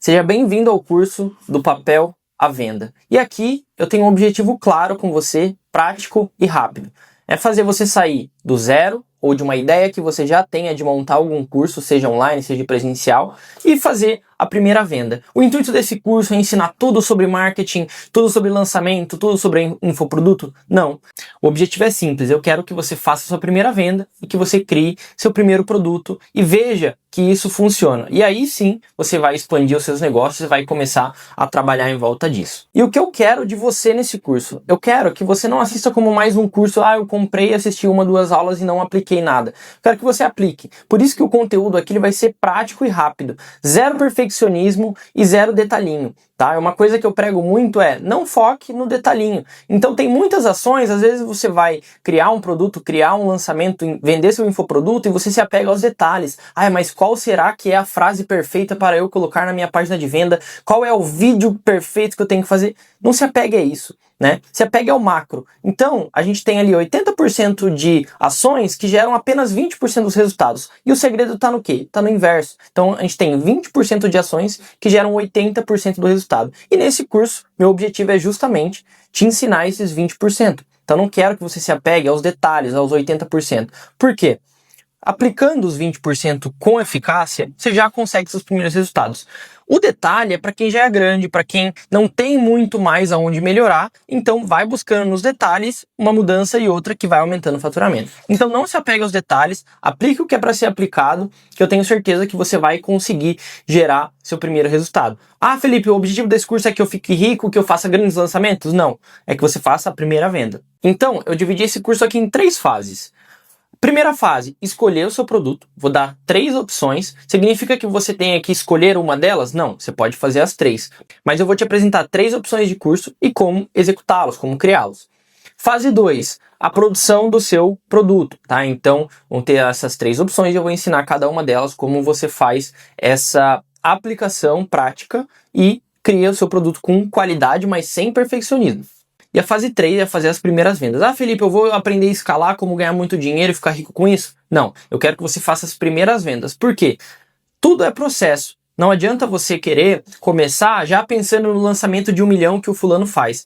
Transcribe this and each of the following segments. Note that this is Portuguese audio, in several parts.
Seja bem-vindo ao curso do papel à venda. E aqui eu tenho um objetivo claro com você, prático e rápido. É fazer você sair do zero ou de uma ideia que você já tenha de montar algum curso, seja online, seja presencial, e fazer a primeira venda. O intuito desse curso é ensinar tudo sobre marketing, tudo sobre lançamento, tudo sobre infoproduto? Não. O objetivo é simples, eu quero que você faça a sua primeira venda e que você crie seu primeiro produto e veja que isso funciona. E aí sim, você vai expandir os seus negócios e vai começar a trabalhar em volta disso. E o que eu quero de você nesse curso? Eu quero que você não assista como mais um curso, eu comprei, assisti 1, 2 aulas e não apliquei nada. Eu quero que você aplique. Por isso que o conteúdo aqui ele vai ser prático e rápido. Zero perfeccionismo e zero detalhinho. Tá? Uma coisa que eu prego muito é, não foque no detalhinho. Então tem muitas ações, às vezes você vai criar um produto, criar um lançamento, vender seu infoproduto e você se apega aos detalhes. Mas qual será que é a frase perfeita para eu colocar na minha página de venda? Qual é o vídeo perfeito que eu tenho que fazer? Não se apegue a isso, né? Se apegue ao macro. Então, a gente tem ali 80% de ações que geram apenas 20% dos resultados. E o segredo está no quê? Está no inverso. Então, a gente tem 20% de ações que geram 80% do resultado. E nesse curso, meu objetivo é justamente te ensinar esses 20%. Então, não quero que você se apegue aos detalhes, aos 80%. Por quê? Aplicando os 20% com eficácia, você já consegue seus primeiros resultados. O detalhe é para quem já é grande, para quem não tem muito mais aonde melhorar, então vai buscando nos detalhes uma mudança e outra que vai aumentando o faturamento. Então não se apegue aos detalhes, aplique o que é para ser aplicado, que eu tenho certeza que você vai conseguir gerar seu primeiro resultado. Felipe, o objetivo desse curso é que eu fique rico, que eu faça grandes lançamentos? Não, é que você faça a primeira venda. Então eu dividi esse curso aqui em 3 fases. Primeira fase, escolher o seu produto. Vou dar 3 opções. Significa que você tenha que escolher uma delas? Não, você pode fazer as 3. Mas eu vou te apresentar 3 opções de curso e como executá-los, como criá-los. Fase 2, a produção do seu produto, tá? Então, vão ter essas 3 opções e eu vou ensinar cada uma delas como você faz essa aplicação prática e cria o seu produto com qualidade, mas sem perfeccionismo. E a fase 3 é fazer as primeiras vendas. Felipe, eu vou aprender a escalar, como ganhar muito dinheiro e ficar rico com isso? Não, eu quero que você faça as primeiras vendas. Por quê? Tudo é processo. Não adianta você querer começar já pensando no lançamento de 1 milhão que o fulano faz.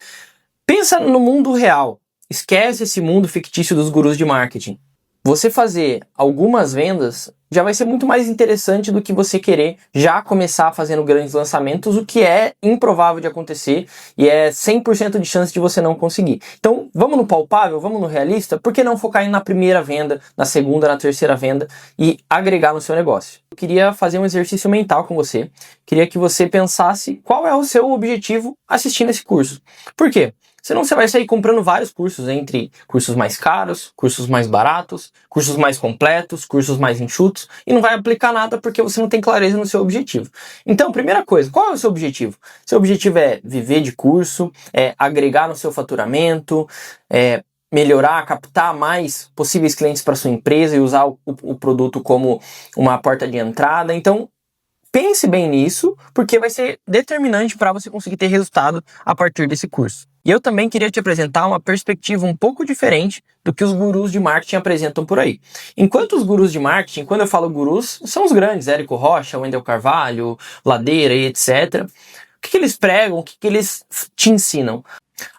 Pensa no mundo real. Esquece esse mundo fictício dos gurus de marketing. Você fazer algumas vendas já vai ser muito mais interessante do que você querer já começar fazendo grandes lançamentos, o que é improvável de acontecer e é 100% de chance de você não conseguir. Então, vamos no palpável, vamos no realista? Por que não focar na primeira venda, na segunda, na terceira venda e agregar no seu negócio? Eu queria fazer um exercício mental com você. Queria que você pensasse qual é o seu objetivo assistindo esse curso. Por quê? Senão você vai sair comprando vários cursos, entre cursos mais caros, cursos mais baratos, cursos mais completos, cursos mais enxutos, e não vai aplicar nada porque você não tem clareza no seu objetivo. Então, primeira coisa, qual é o seu objetivo? Seu objetivo é viver de curso, é agregar no seu faturamento, é melhorar, captar mais possíveis clientes para sua empresa e usar o produto como uma porta de entrada. Então, pense bem nisso, porque vai ser determinante para você conseguir ter resultado a partir desse curso. E eu também queria te apresentar uma perspectiva um pouco diferente do que os gurus de marketing apresentam por aí. Enquanto os gurus de marketing, quando eu falo gurus, são os grandes, Érico Rocha, Wendel Carvalho, Ladeira e etc. O que eles pregam, o que eles te ensinam?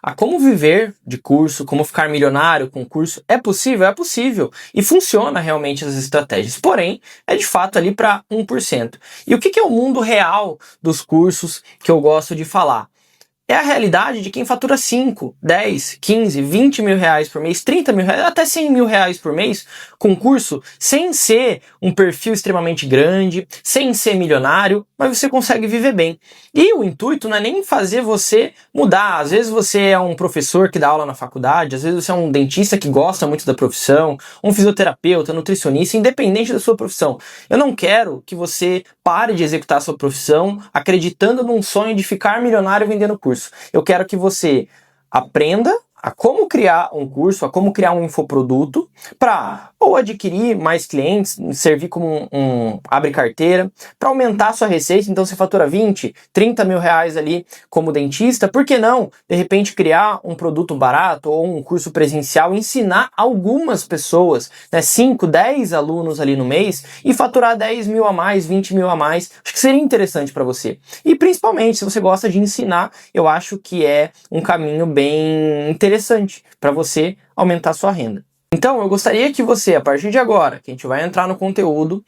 A como viver de curso, como ficar milionário com curso. É possível? É possível. E funciona realmente as estratégias. Porém, é de fato ali para 1%. E o que é o mundo real dos cursos que eu gosto de falar? É a realidade de quem fatura 5, 10, 15, 20 mil reais por mês, 30 mil reais, até 100 mil reais por mês com curso, sem ser um perfil extremamente grande, sem ser milionário, mas você consegue viver bem. E o intuito não é nem fazer você mudar. Às vezes você é um professor que dá aula na faculdade, às vezes você é um dentista que gosta muito da profissão, um fisioterapeuta, nutricionista, independente da sua profissão. Eu não quero que você pare de executar a sua profissão acreditando num sonho de ficar milionário vendendo curso. Eu quero que você aprenda a como criar um curso, a como criar um infoproduto para ou adquirir mais clientes, servir como um abre carteira, para aumentar a sua receita. Então você fatura 20, 30 mil reais ali como dentista, por que não, de repente, criar um produto barato ou um curso presencial, ensinar algumas pessoas, né, 5, 10 alunos ali no mês e faturar 10 mil a mais, 20 mil a mais. Acho que seria interessante para você. E principalmente, se você gosta de ensinar, eu acho que é um caminho bem interessante para você aumentar a sua renda. Então, eu gostaria que você, a partir de agora, que a gente vai entrar no conteúdo,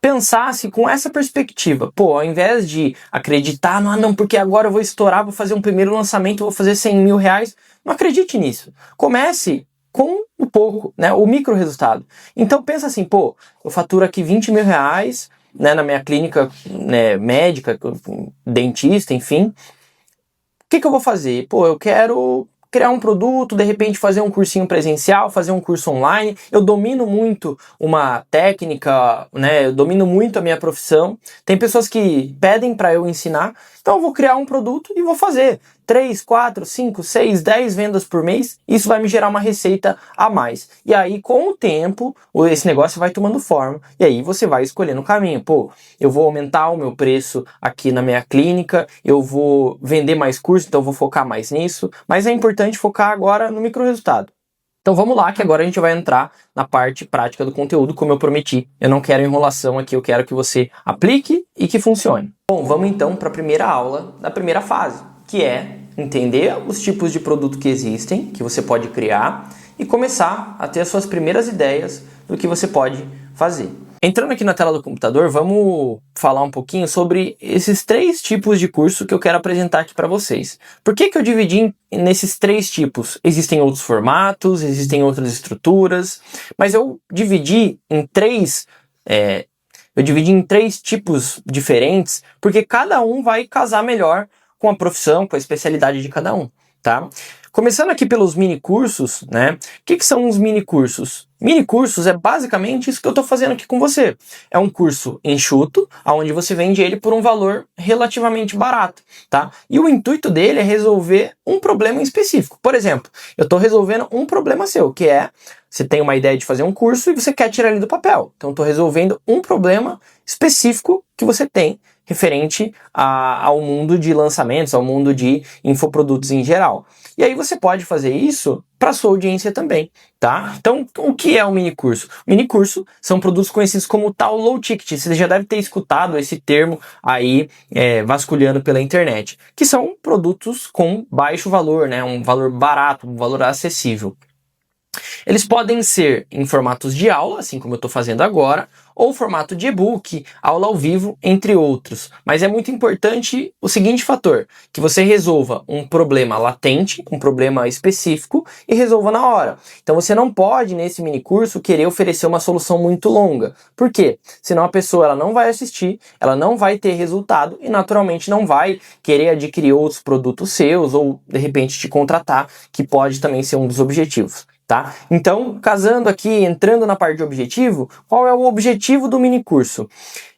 pensasse com essa perspectiva. Pô, ao invés de acreditar, não, porque agora eu vou estourar, vou fazer um primeiro lançamento, vou fazer 100 mil reais. Não acredite nisso. Comece com um pouco, né, o micro resultado. Então, pensa assim, pô, eu faturo aqui 20 mil reais, né, na minha clínica, né, médica, dentista, enfim. O que eu vou fazer? Pô, eu quero criar um produto, de repente fazer um cursinho presencial, fazer um curso online. Eu domino muito uma técnica, né? Eu domino muito a minha profissão. Tem pessoas que pedem para eu ensinar, então eu vou criar um produto e vou fazer 3, 4, 5, 6, 10 vendas por mês. Isso vai me gerar uma receita a mais. E aí, com o tempo, esse negócio vai tomando forma. E aí você vai escolhendo o caminho. Pô, eu vou aumentar o meu preço aqui na minha clínica, eu vou vender mais curso, então eu vou focar mais nisso. Mas é importante focar agora no micro resultado. Então vamos lá, que agora a gente vai entrar na parte prática do conteúdo, como eu prometi. Eu não quero enrolação aqui, eu quero que você aplique e que funcione. Bom, vamos então para a primeira aula da primeira fase, que é entender os tipos de produto que existem, que você pode criar, e começar a ter as suas primeiras ideias do que você pode fazer. Entrando aqui na tela do computador, vamos falar um pouquinho sobre esses 3 tipos de curso que eu quero apresentar aqui para vocês. Por que eu dividi nesses 3 tipos? Existem outros formatos, existem outras estruturas, mas eu dividi em 3 tipos diferentes, porque cada um vai casar melhor com a profissão, com a especialidade de cada um, tá? Começando aqui pelos mini cursos, né? O que são os mini cursos? Mini cursos é basicamente isso que eu estou fazendo aqui com você. É um curso enxuto, onde você vende ele por um valor relativamente barato, tá? E o intuito dele é resolver um problema em específico. Por exemplo, eu estou resolvendo um problema seu, que é, você tem uma ideia de fazer um curso e você quer tirar ele do papel. Então, estou resolvendo um problema específico que você tem referente ao mundo de lançamentos, ao mundo de infoprodutos em geral. E aí você pode fazer isso para sua audiência também, tá? Então, o que é um mini curso? Mini curso são produtos conhecidos como tal low ticket. Você já deve ter escutado esse termo aí vasculhando pela internet, que são produtos com baixo valor, né? Um valor barato, um valor acessível. Eles podem ser em formatos de aula, assim como eu estou fazendo agora, ou formato de e-book, aula ao vivo, entre outros. Mas é muito importante o seguinte fator, que você resolva um problema latente, um problema específico, e resolva na hora. Então você não pode, nesse mini curso, querer oferecer uma solução muito longa. Por quê? Senão a pessoa ela não vai assistir, ela não vai ter resultado e naturalmente não vai querer adquirir outros produtos seus ou, de repente, te contratar, que pode também ser um dos objetivos. Tá? Então, casando aqui, entrando na parte de objetivo, qual é o objetivo do mini curso?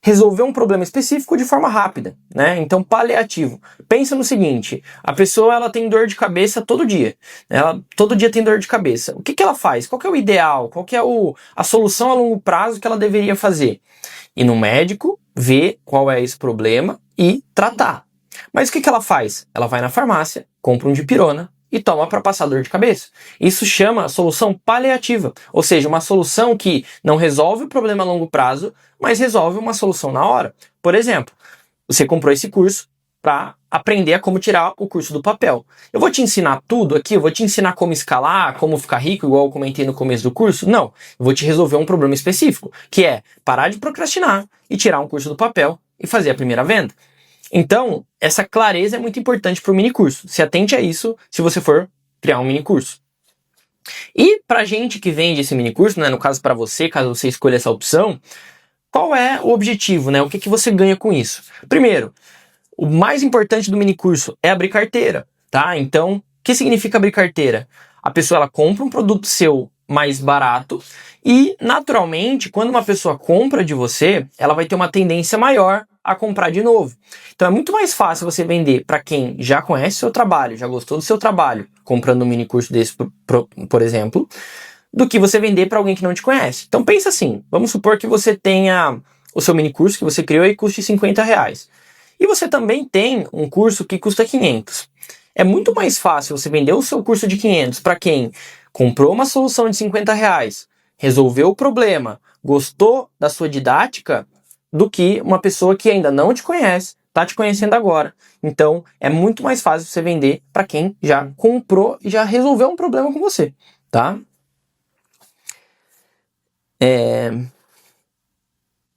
Resolver um problema específico de forma rápida, né? Então, paliativo. Pensa no seguinte, a pessoa ela tem dor de cabeça todo dia. Ela todo dia tem dor de cabeça. O que ela faz? Qual que é o ideal? Qual que é a solução a longo prazo que ela deveria fazer? Ir no médico, ver qual é esse problema e tratar. Mas o que ela faz? Ela vai na farmácia, compra um dipirona, e toma para passar dor de cabeça. Isso chama solução paliativa, ou seja, uma solução que não resolve o problema a longo prazo, mas resolve uma solução na hora. Por exemplo, você comprou esse curso para aprender a como tirar o curso do papel. Eu vou te ensinar tudo aqui, eu vou te ensinar como escalar, como ficar rico, igual eu comentei no começo do curso? Não, eu vou te resolver um problema específico, que é parar de procrastinar e tirar um curso do papel e fazer a primeira venda. Então, essa clareza é muito importante para o mini curso. Se atente a isso se você for criar um mini curso. E para gente que vende esse mini curso, né, no caso para você, caso você escolha essa opção, qual é o objetivo, né? O que você ganha com isso? Primeiro, o mais importante do mini curso é abrir carteira, tá? Então, o que significa abrir carteira? A pessoa ela compra um produto seu mais barato e, naturalmente, quando uma pessoa compra de você, ela vai ter uma tendência maior a comprar de novo. Então é muito mais fácil você vender para quem já conhece o seu trabalho, já gostou do seu trabalho, comprando um mini curso desse, por exemplo, do que você vender para alguém que não te conhece. Então pensa assim, vamos supor que você tenha o seu mini curso que você criou e custe R$50. E você também tem um curso que custa 500. É muito mais fácil você vender o seu curso de 500 para quem comprou uma solução de R$50, resolveu o problema, gostou da sua didática, do que uma pessoa que ainda não te conhece, está te conhecendo agora. Então, é muito mais fácil você vender para quem já comprou e já resolveu um problema com você, tá?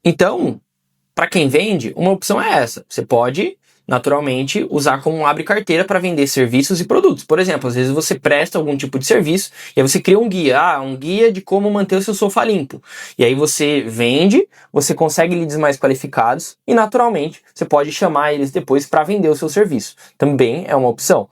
Então, para quem vende, uma opção é essa. Você pode, naturalmente, usar como um abre carteira para vender serviços e produtos. Por exemplo, às vezes você presta algum tipo de serviço e aí você cria um guia. Um guia de como manter o seu sofá limpo. E aí você vende, você consegue leads mais qualificados e, naturalmente, você pode chamar eles depois para vender o seu serviço. Também é uma opção.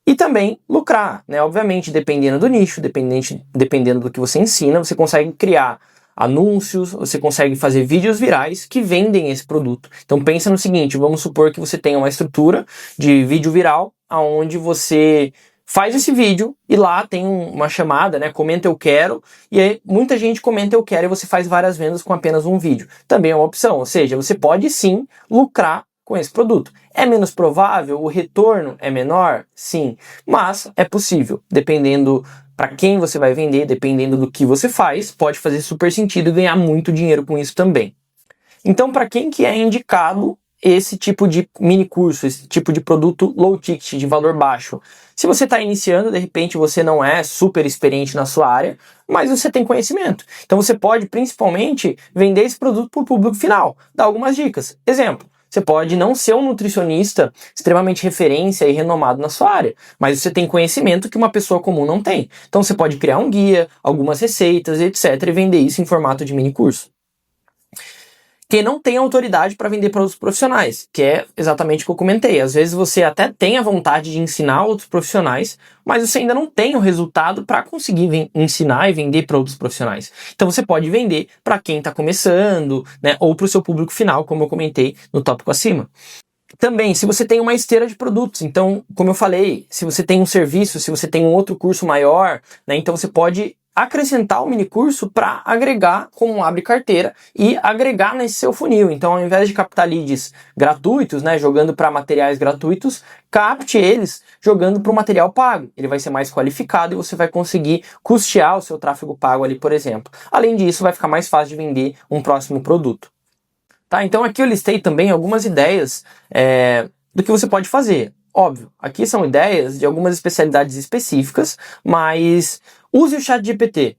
E também lucrar, né? Obviamente, dependendo do nicho, dependendo do que você ensina, você consegue criar anúncios, você consegue fazer vídeos virais que vendem esse produto. Então pensa no seguinte, vamos supor que você tenha uma estrutura de vídeo viral, onde você faz esse vídeo e lá tem uma chamada, né? Comenta eu quero, e aí muita gente comenta eu quero e você faz várias vendas com apenas um vídeo. Também é uma opção, ou seja, você pode sim lucrar com esse produto. É menos provável? O retorno é menor? Sim, mas é possível, dependendo para quem você vai vender, dependendo do que você faz, pode fazer super sentido e ganhar muito dinheiro com isso também. Então, para quem que é indicado esse tipo de mini curso, esse tipo de produto low ticket, de valor baixo? Se você está iniciando, de repente você não é super experiente na sua área, mas você tem conhecimento. Então você pode principalmente vender esse produto para o público final. Dar algumas dicas. Exemplo. Você pode não ser um nutricionista extremamente referência e renomado na sua área, mas você tem conhecimento que uma pessoa comum não tem. Então você pode criar um guia, algumas receitas, etc. e vender isso em formato de mini curso. Quem não tem autoridade para vender para outros profissionais, que é exatamente o que eu comentei. Às vezes você até tem a vontade de ensinar outros profissionais, mas você ainda não tem o resultado para conseguir ensinar e vender para outros profissionais. Então você pode vender para quem está começando, né, ou para o seu público final, como eu comentei no tópico acima. Também, se você tem uma esteira de produtos, então, como eu falei, se você tem um serviço, se você tem um outro curso maior, né, então você pode acrescentar o mini curso para agregar como um abre carteira e agregar nesse seu funil. Então, ao invés de captar leads gratuitos, né, jogando para materiais gratuitos, capte eles jogando para o material pago. Ele vai ser mais qualificado e você vai conseguir custear o seu tráfego pago ali, por exemplo. Além disso, vai ficar mais fácil de vender um próximo produto. Tá? Então aqui eu listei também algumas ideias do que você pode fazer. Óbvio, aqui são ideias de algumas especialidades específicas, mas use o ChatGPT.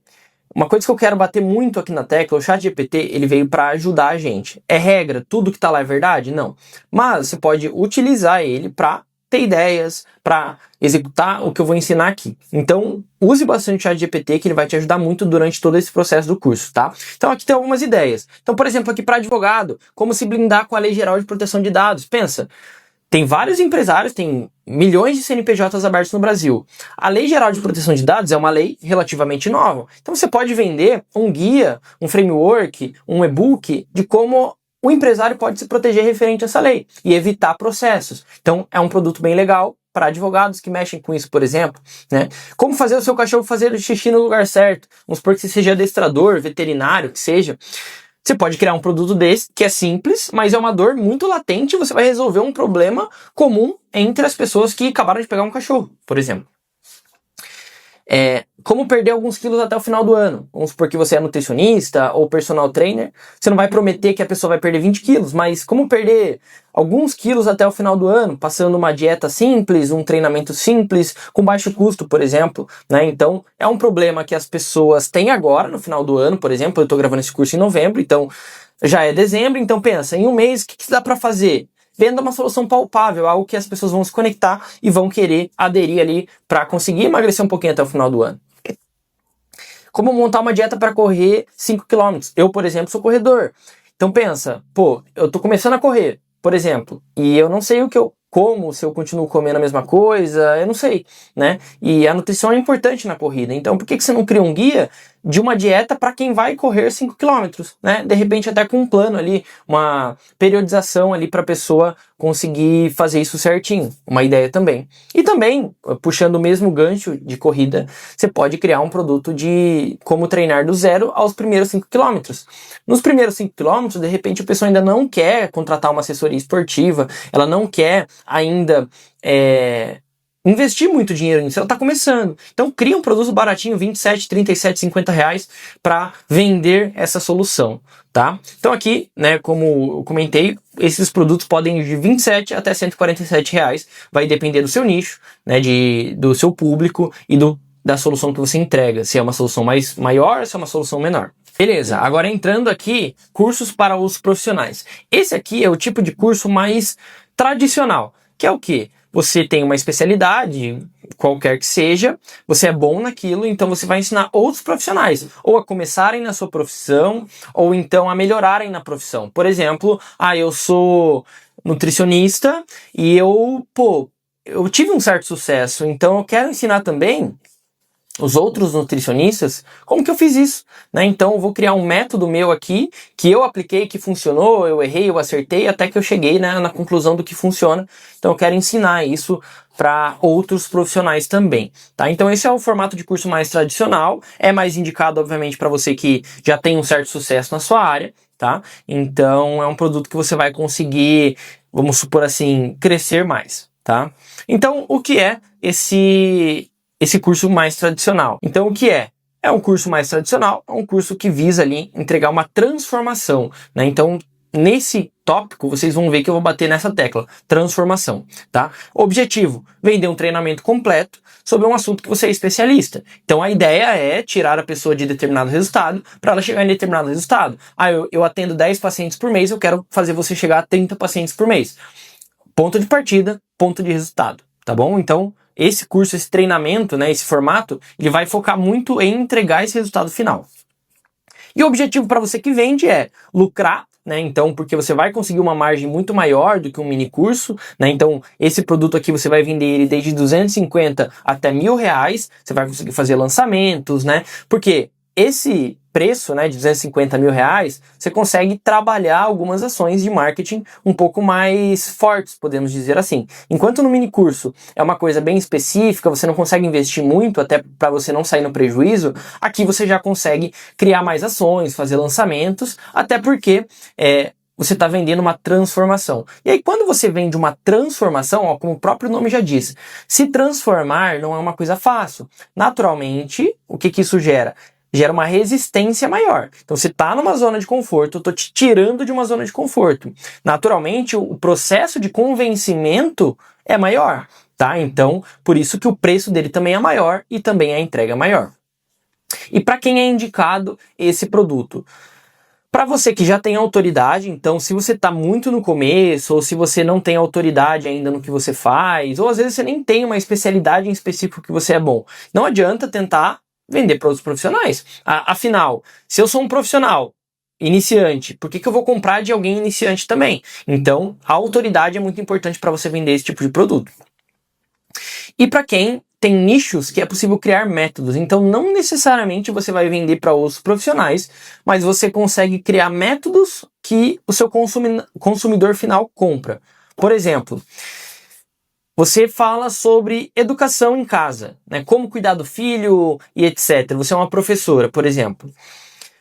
Uma coisa que eu quero bater muito aqui na tecla, o ChatGPT, ele veio para ajudar a gente. É regra, tudo que está lá é verdade? Não. Mas você pode utilizar ele para ter ideias, para executar o que eu vou ensinar aqui. Então, use bastante o ChatGPT, que ele vai te ajudar muito durante todo esse processo do curso, tá? Então, aqui tem algumas ideias. Então, por exemplo, aqui para advogado, como se blindar com a Lei Geral de Proteção de Dados. Pensa, tem vários empresários, tem milhões de CNPJs abertos no Brasil. A Lei Geral de Proteção de Dados é uma lei relativamente nova. Então, você pode vender um guia, um framework, um e-book de como o empresário pode se proteger referente a essa lei e evitar processos. Então, é um produto bem legal para advogados que mexem com isso, por exemplo, né? Como fazer o seu cachorro fazer xixi no lugar certo. Vamos supor que você seja adestrador, veterinário, que seja. Você pode criar um produto desse, que é simples, mas é uma dor muito latente e você vai resolver um problema comum entre as pessoas que acabaram de pegar um cachorro, por exemplo. Como perder alguns quilos até o final do ano. Vamos supor que você é nutricionista ou personal trainer. Você não vai prometer que a pessoa vai perder 20 quilos, mas como perder alguns quilos até o final do ano, passando uma dieta simples, um treinamento simples, com baixo custo, por exemplo, né? Então, é um problema que as pessoas têm agora, no final do ano, por exemplo. Eu estou gravando esse curso em novembro, então já é dezembro. Então, pensa, em um mês, o que dá para fazer? Venda uma solução palpável, algo que as pessoas vão se conectar e vão querer aderir ali para conseguir emagrecer um pouquinho até o final do ano. Como montar uma dieta para correr 5 km. Eu, por exemplo, sou corredor. Então pensa, eu tô começando a correr, por exemplo, e eu não sei o que eu como, se eu continuo comendo a mesma coisa, eu não sei, né? E a nutrição é importante na corrida. Então por que você não cria um guia de uma dieta para quem vai correr 5 quilômetros, né? De repente até com um plano ali, uma periodização ali para a pessoa conseguir fazer isso certinho, uma ideia também. E também, puxando o mesmo gancho de corrida, você pode criar um produto de como treinar do zero aos primeiros 5 quilômetros. Nos primeiros 5 quilômetros, de repente a pessoa ainda não quer contratar uma assessoria esportiva, ela não quer ainda investir muito dinheiro nisso, ela está começando. Então cria um produto baratinho, 27, 37, 50 reais para vender essa solução, tá? Então aqui, né, como eu comentei, esses produtos podem ir de 27 até 147 reais, vai depender do seu nicho, né, do seu público e da solução que você entrega, se é uma solução maior, se é uma solução menor. Beleza, agora entrando aqui, cursos para os profissionais. Esse aqui é o tipo de curso mais tradicional, que é o quê? Você tem uma especialidade, qualquer que seja, você é bom naquilo, então você vai ensinar outros profissionais, ou a começarem na sua profissão, ou então a melhorarem na profissão. Por exemplo, eu sou nutricionista e eu tive um certo sucesso, então eu quero ensinar também os outros nutricionistas, como que eu fiz isso, né? Então eu vou criar um método meu aqui, que eu apliquei, que funcionou, eu errei, eu acertei, até que eu cheguei, né, na conclusão do que funciona. Então eu quero ensinar isso para outros profissionais também, tá? Então esse é o formato de curso mais tradicional, é mais indicado, obviamente, para você que já tem um certo sucesso na sua área, tá? Então é um produto que você vai conseguir, vamos supor assim, crescer mais, tá? Então o que é esse curso mais tradicional? Então o que é? É um curso mais tradicional, é um curso que visa ali entregar uma transformação, né? Então nesse tópico vocês vão ver que eu vou bater nessa tecla, transformação, tá? Objetivo, vender um treinamento completo sobre um assunto que você é especialista. Então a ideia é tirar a pessoa de determinado resultado para ela chegar em determinado resultado. Eu atendo 10 pacientes por mês, eu quero fazer você chegar a 30 pacientes por mês. Ponto de partida, ponto de resultado, tá bom? Então esse curso, esse treinamento, né, esse formato, ele vai focar muito em entregar esse resultado final. E o objetivo para você que vende é lucrar, né? Então, porque você vai conseguir uma margem muito maior do que um mini curso, né? Então, esse produto aqui você vai vender ele desde 250 até R$1.000, você vai conseguir fazer lançamentos, né? Porque esse preço, né, de R$250.000, você consegue trabalhar algumas ações de marketing um pouco mais fortes, podemos dizer assim. Enquanto no mini curso é uma coisa bem específica, você não consegue investir muito, até para você não sair no prejuízo, aqui você já consegue criar mais ações, fazer lançamentos, até porque você está vendendo uma transformação. E aí, quando você vende uma transformação, como o próprio nome já diz, se transformar não é uma coisa fácil. Naturalmente, o que isso gera? Gera uma resistência maior. Então você está numa zona de conforto, eu estou te tirando de uma zona de conforto. Naturalmente, o processo de convencimento é maior, tá? Então, por isso que o preço dele também é maior e também a entrega é maior. E para quem é indicado esse produto? Para você que já tem autoridade, então se você está muito no começo, ou se você não tem autoridade ainda no que você faz, ou às vezes você nem tem uma especialidade em específico que você é bom, não adianta tentar vender para outros profissionais. Afinal, se eu sou um profissional iniciante, por que eu vou comprar de alguém iniciante também? Então, a autoridade é muito importante para você vender esse tipo de produto. E para quem tem nichos que é possível criar métodos, então não necessariamente você vai vender para outros profissionais, mas você consegue criar métodos que o seu consumidor final compra. Por exemplo, você fala sobre educação em casa, né? Como cuidar do filho e etc. Você é uma professora, por exemplo.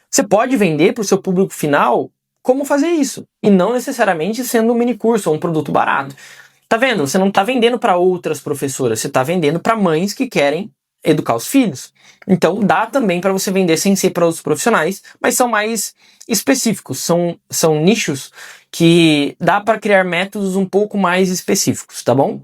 Você pode vender para o seu público final como fazer isso, e não necessariamente sendo um mini curso ou um produto barato. Tá vendo? Você não está vendendo para outras professoras, você está vendendo para mães que querem educar os filhos. Então dá também para você vender sem ser para outros profissionais, mas são mais específicos, são nichos que dá para criar métodos um pouco mais específicos, tá bom?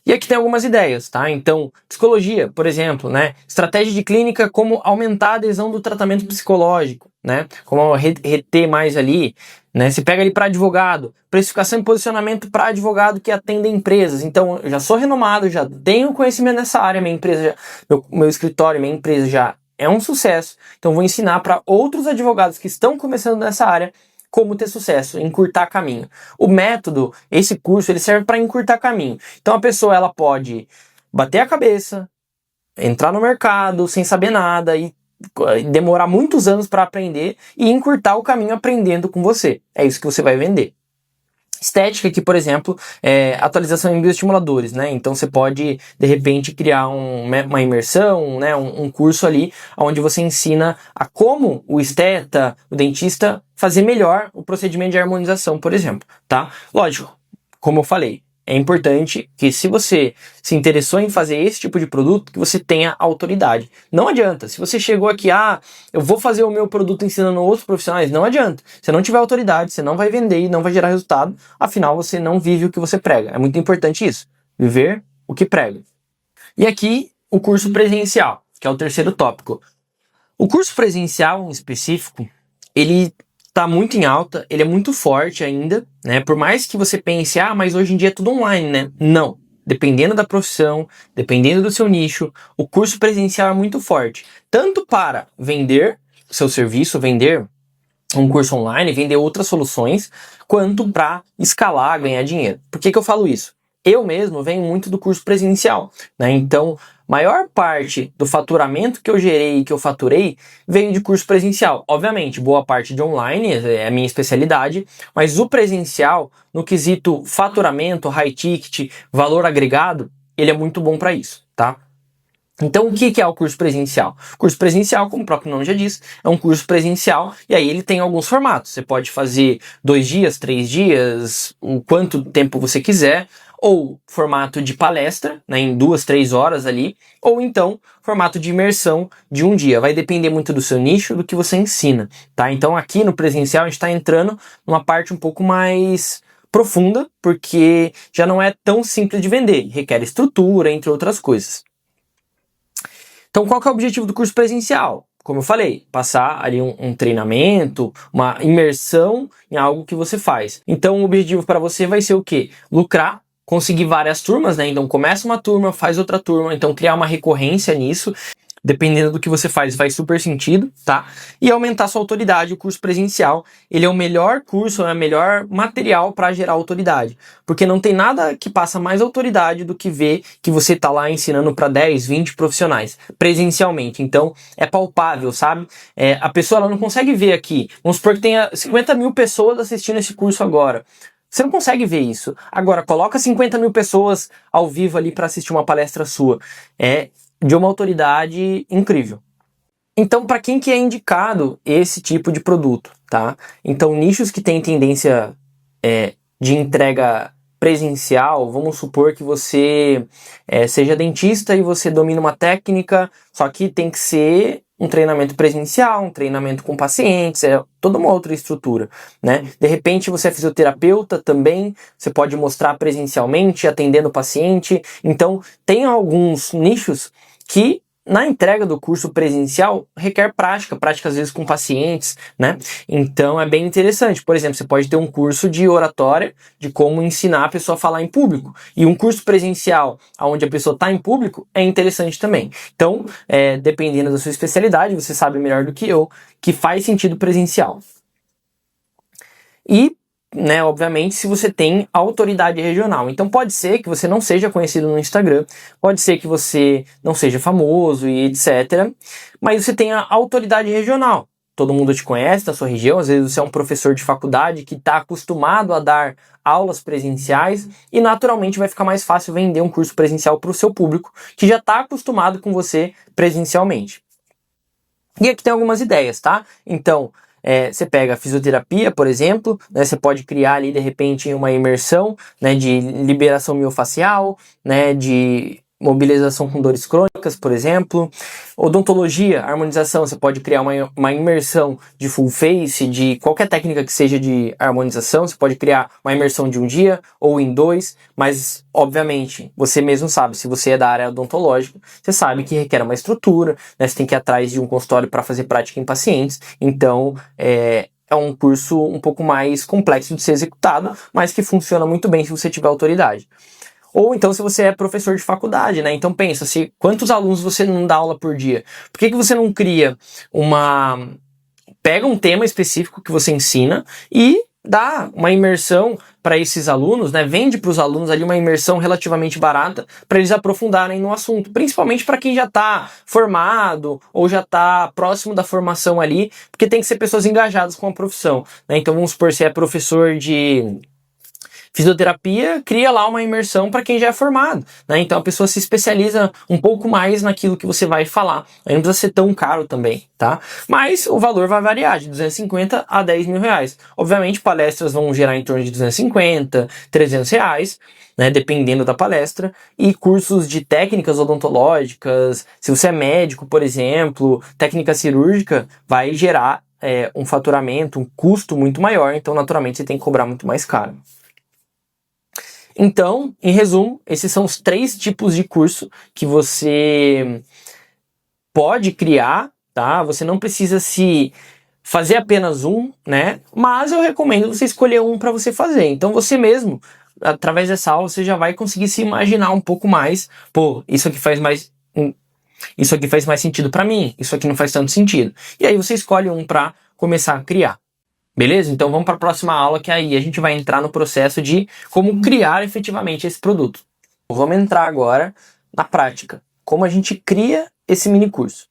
E aqui tem algumas ideias, tá? Então, psicologia, por exemplo, né? Estratégia de clínica, como aumentar a adesão do tratamento psicológico, né? Como reter mais ali, né? Se pega ali para advogado, precificação e posicionamento para advogado que atende empresas. Então, eu já sou renomado, já tenho conhecimento nessa área, minha empresa, meu escritório, minha empresa já é um sucesso. Então, vou ensinar para outros advogados que estão começando nessa área como ter sucesso, encurtar caminho. O método, esse curso, ele serve para encurtar caminho. Então a pessoa ela pode bater a cabeça, entrar no mercado sem saber nada e demorar muitos anos para aprender e encurtar o caminho aprendendo com você. É isso que você vai vender. Estética aqui, por exemplo, é atualização em bioestimuladores, né? Então você pode, de repente, criar uma imersão, né? Um curso ali, onde você ensina a como o esteta, o dentista, fazer melhor o procedimento de harmonização, por exemplo, tá? Lógico, como eu falei, é importante que se você se interessou em fazer esse tipo de produto, que você tenha autoridade. Não adianta, se você chegou aqui, eu vou fazer o meu produto ensinando outros profissionais, não adianta. Se não tiver autoridade, você não vai vender e não vai gerar resultado, afinal você não vive o que você prega. É muito importante isso, viver o que prega. E aqui, o curso presencial, que é o terceiro tópico. O curso presencial em específico, ele tá muito em alta, ele é muito forte ainda, né? Por mais que você pense, mas hoje em dia é tudo online, né? Não. Dependendo da profissão, dependendo do seu nicho, o curso presencial é muito forte. Tanto para vender seu serviço, vender um curso online, vender outras soluções, quanto para escalar, ganhar dinheiro. Por que eu falo isso? Eu mesmo venho muito do curso presencial, né? Então, maior parte do faturamento que eu gerei e que eu faturei veio de curso presencial. Obviamente, boa parte de online é a minha especialidade, mas o presencial, no quesito faturamento, high ticket, valor agregado, ele é muito bom para isso, tá? Então, o que é o curso presencial? O curso presencial, como o próprio nome já diz, é um curso presencial e aí ele tem alguns formatos. Você pode fazer 2 dias, 3 dias, o quanto tempo você quiser, ou formato de palestra, né, em 2, 3 horas ali, ou então formato de imersão de 1 dia. Vai depender muito do seu nicho, do que você ensina, tá? Então, aqui no presencial a gente está entrando numa parte um pouco mais profunda, porque já não é tão simples de vender, requer estrutura, entre outras coisas. Então, qual que é o objetivo do curso presencial? Como eu falei, passar ali um treinamento, uma imersão em algo que você faz. Então, o objetivo para você vai ser o quê? Lucrar, conseguir várias turmas, né? Então, começa uma turma, faz outra turma, então criar uma recorrência nisso. Dependendo do que você faz super sentido, tá? E aumentar sua autoridade. O curso presencial, ele é o melhor curso, é o melhor material para gerar autoridade. Porque não tem nada que passa mais autoridade do que ver que você tá lá ensinando para 10, 20 profissionais, presencialmente. Então, é palpável, sabe? A pessoa ela não consegue ver aqui. Vamos supor que tenha 50 mil pessoas assistindo esse curso agora. Você não consegue ver isso. Agora, coloca 50 mil pessoas ao vivo ali para assistir uma palestra sua. De uma autoridade incrível. Então, para quem que é indicado esse tipo de produto, tá? Então, nichos que têm tendência de entrega presencial, vamos supor que você seja dentista e você domina uma técnica, só que tem que ser um treinamento presencial, um treinamento com pacientes, toda uma outra estrutura, né? De repente você é fisioterapeuta também, você pode mostrar presencialmente, atendendo o paciente. Então, tem alguns nichos que na entrega do curso presencial requer prática às vezes com pacientes, né? Então é bem interessante. Por exemplo, você pode ter um curso de oratória, de como ensinar a pessoa a falar em público. E um curso presencial, onde a pessoa está em público, é interessante também. Então, dependendo da sua especialidade, você sabe melhor do que eu, que faz sentido presencial. E obviamente, se você tem autoridade regional. Então pode ser que você não seja conhecido no Instagram, pode ser que você não seja famoso e etc. Mas você tenha autoridade regional. Todo mundo te conhece da sua região, às vezes você é um professor de faculdade que está acostumado a dar aulas presenciais e naturalmente vai ficar mais fácil vender um curso presencial para o seu público que já está acostumado com você presencialmente. E aqui tem algumas ideias, tá? Então, você pega a fisioterapia, por exemplo, né, você pode criar ali, de repente, uma imersão, né, de liberação miofascial, né, de mobilização com dores crônicas, por exemplo. Odontologia, harmonização, você pode criar uma imersão de full face, de qualquer técnica que seja de harmonização, você pode criar uma imersão de 1 dia ou em 2, mas, obviamente, você mesmo sabe, se você é da área odontológica, você sabe que requer uma estrutura, né, você tem que ir atrás de um consultório para fazer prática em pacientes, então é um curso um pouco mais complexo de ser executado, mas que funciona muito bem se você tiver autoridade. Ou então se você é professor de faculdade, né? Então pensa, quantos alunos você não dá aula por dia? Por que você não cria pega um tema específico que você ensina e dá uma imersão para esses alunos, né? Vende para os alunos ali uma imersão relativamente barata para eles aprofundarem no assunto, principalmente para quem já está formado ou já está próximo da formação ali, porque tem que ser pessoas engajadas com a profissão, né? Então vamos supor, se é professor de fisioterapia, cria lá uma imersão para quem já é formado, né? Então a pessoa se especializa um pouco mais naquilo que você vai falar. Aí não precisa ser tão caro também, tá? Mas o valor vai variar de 250 a 10 mil reais. Obviamente palestras vão gerar em torno de 250, 300 reais, né? Dependendo da palestra. E cursos de técnicas odontológicas, se você é médico, por exemplo, técnica cirúrgica, vai gerar um faturamento, um custo muito maior. Então naturalmente você tem que cobrar muito mais caro. Então, em resumo, esses são os 3 tipos de curso que você pode criar, tá? Você não precisa se fazer apenas um, né? Mas eu recomendo você escolher um para você fazer. Então você mesmo, através dessa aula, você já vai conseguir se imaginar um pouco mais. Pô, isso aqui faz mais sentido para mim, isso aqui não faz tanto sentido. E aí você escolhe um para começar a criar. Beleza? Então vamos para a próxima aula, que aí a gente vai entrar no processo de como criar efetivamente esse produto. Vamos entrar agora na prática. Como a gente cria esse mini curso.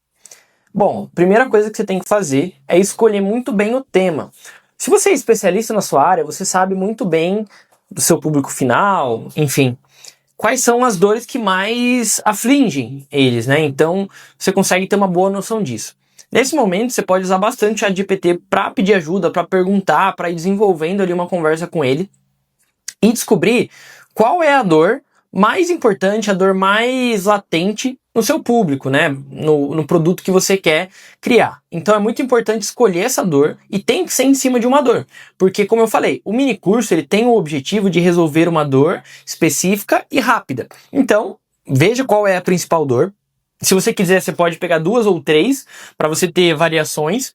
Bom, primeira coisa que você tem que fazer é escolher muito bem o tema. Se você é especialista na sua área, você sabe muito bem do seu público final, enfim, quais são as dores que mais afligem eles, né? Então você consegue ter uma boa noção disso. Nesse momento, você pode usar bastante o ChatGPT para pedir ajuda, para perguntar, para ir desenvolvendo ali uma conversa com ele e descobrir qual é a dor mais importante, a dor mais latente no seu público, né? No produto que você quer criar. Então é muito importante escolher essa dor e tem que ser em cima de uma dor. Porque, como eu falei, o mini curso ele tem o objetivo de resolver uma dor específica e rápida. Então, veja qual é a principal dor. Se você quiser, você pode pegar 2 ou 3 para você ter variações,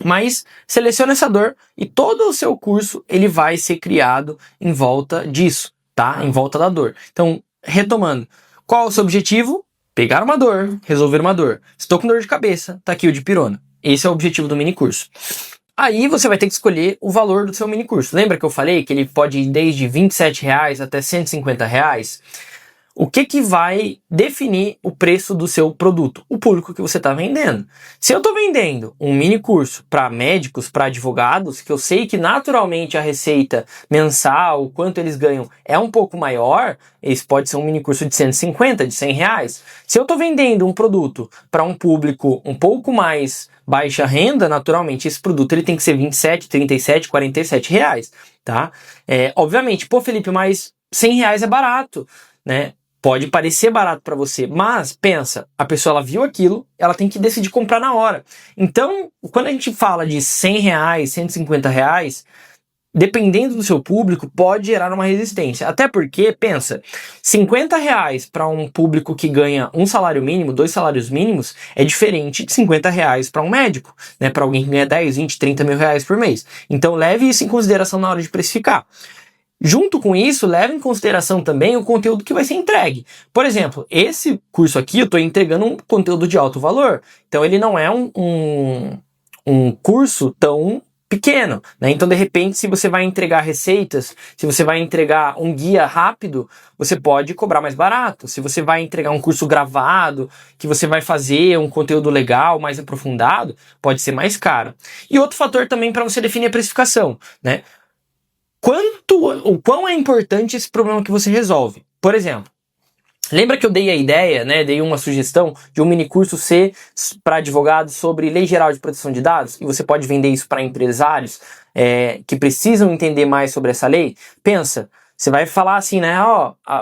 mas selecione essa dor e todo o seu curso ele vai ser criado em volta disso, tá? Em volta da dor. Então, retomando, qual é o seu objetivo? Pegar uma dor, resolver uma dor. Estou com dor de cabeça, tá aqui o dipirona. Esse é o objetivo do mini curso. Aí você vai ter que escolher o valor do seu mini curso. Lembra que eu falei que ele pode ir desde R$ 27 até R$ 150 reais? O que vai definir o preço do seu produto? O público que você está vendendo. Se eu estou vendendo um mini curso para médicos, para advogados, que eu sei que naturalmente a receita mensal, o quanto eles ganham é um pouco maior, esse pode ser um mini curso de 150, de 100 reais. Se eu estou vendendo um produto para um público um pouco mais baixa renda, naturalmente esse produto ele tem que ser 27, 37, 47 reais, tá? Obviamente, pô Felipe, mas 100 reais é barato, né? Pode parecer barato para você, mas pensa, a pessoa ela viu aquilo, ela tem que decidir comprar na hora. Então, quando a gente fala de 100 reais, 150 reais, dependendo do seu público, pode gerar uma resistência. Até porque, pensa, 50 reais para um público que ganha um salário mínimo, 2 salários mínimos, é diferente de 50 reais para um médico, né? Para alguém que ganha 10, 20, 30 mil reais por mês. Então, leve isso em consideração na hora de precificar. Junto com isso, leve em consideração também o conteúdo que vai ser entregue. Por exemplo, esse curso aqui eu estou entregando um conteúdo de alto valor. Então ele não é um curso tão pequeno, né? Então de repente, se você vai entregar receitas, se você vai entregar um guia rápido, você pode cobrar mais barato. Se você vai entregar um curso gravado, que você vai fazer um conteúdo legal, mais aprofundado, pode ser mais caro. E outro fator também para você definir a precificação, né? O quão é importante esse problema que você resolve. Por exemplo, lembra que eu dei a ideia, né, dei uma sugestão de um mini curso ser para advogados sobre Lei Geral de Proteção de Dados? E você pode vender isso para empresários que precisam entender mais sobre essa lei? Pensa, você vai falar assim, né,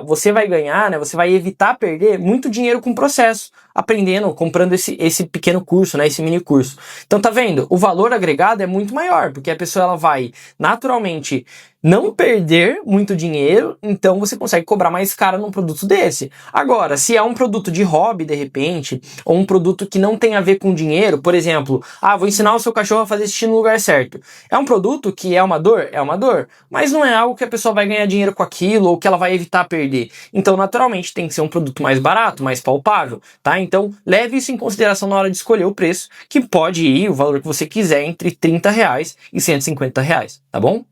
você vai ganhar, né, você vai evitar perder muito dinheiro com o processo, aprendendo, comprando esse pequeno curso, né, esse mini curso. Então tá vendo? O valor agregado é muito maior, porque a pessoa ela vai naturalmente não perder muito dinheiro, então você consegue cobrar mais caro num produto desse. Agora, se é um produto de hobby, de repente, ou um produto que não tem a ver com dinheiro, por exemplo, vou ensinar o seu cachorro a fazer xixi no lugar certo. É um produto que é uma dor? É uma dor, mas não é algo que a pessoa vai ganhar dinheiro com aquilo, ou que ela vai evitar perder. Então, naturalmente, tem que ser um produto mais barato, mais palpável, tá? Então, leve isso em consideração na hora de escolher o preço, que pode ir, o valor que você quiser, entre R$30 e R$150, tá bom?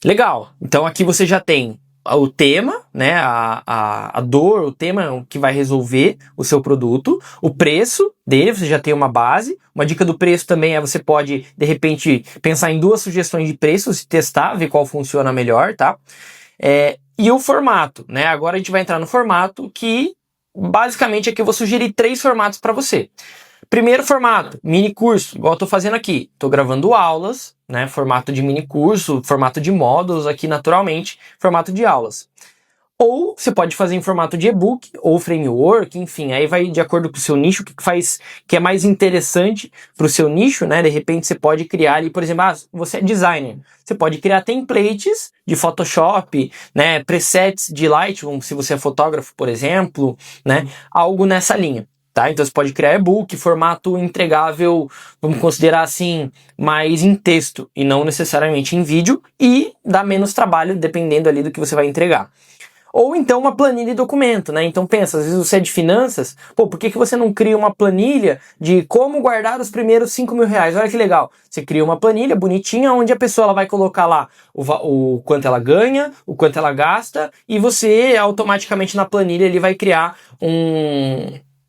Legal, então aqui você já tem o tema, né, a dor, o tema que vai resolver o seu produto, o preço dele, você já tem uma base. Uma dica do preço também é você pode, de repente, pensar em 2 sugestões de preços e testar, ver qual funciona melhor, tá? E o formato, né, agora a gente vai entrar no formato que, basicamente, aqui eu vou sugerir 3 formatos para você. Primeiro formato, mini curso, igual eu tô fazendo aqui. Tô gravando aulas, né? Formato de mini curso, formato de módulos aqui naturalmente, formato de aulas. Ou você pode fazer em formato de e-book ou framework, enfim, aí vai de acordo com o seu nicho, que é mais interessante para o seu nicho, né? De repente você pode criar ali, por exemplo, você é designer, você pode criar templates de Photoshop, né? Presets de Lightroom, se você é fotógrafo, por exemplo, né? Algo nessa linha. Tá? Então você pode criar e-book, formato entregável, vamos considerar assim, mais em texto e não necessariamente em vídeo, e dá menos trabalho dependendo ali do que você vai entregar. Ou então uma planilha de documento, né? Então pensa, às vezes você é de finanças, por que você não cria uma planilha de como guardar os primeiros R$5.000? Olha que legal, você cria uma planilha bonitinha onde a pessoa ela vai colocar lá o quanto ela ganha, o quanto ela gasta, e você automaticamente na planilha ele vai criar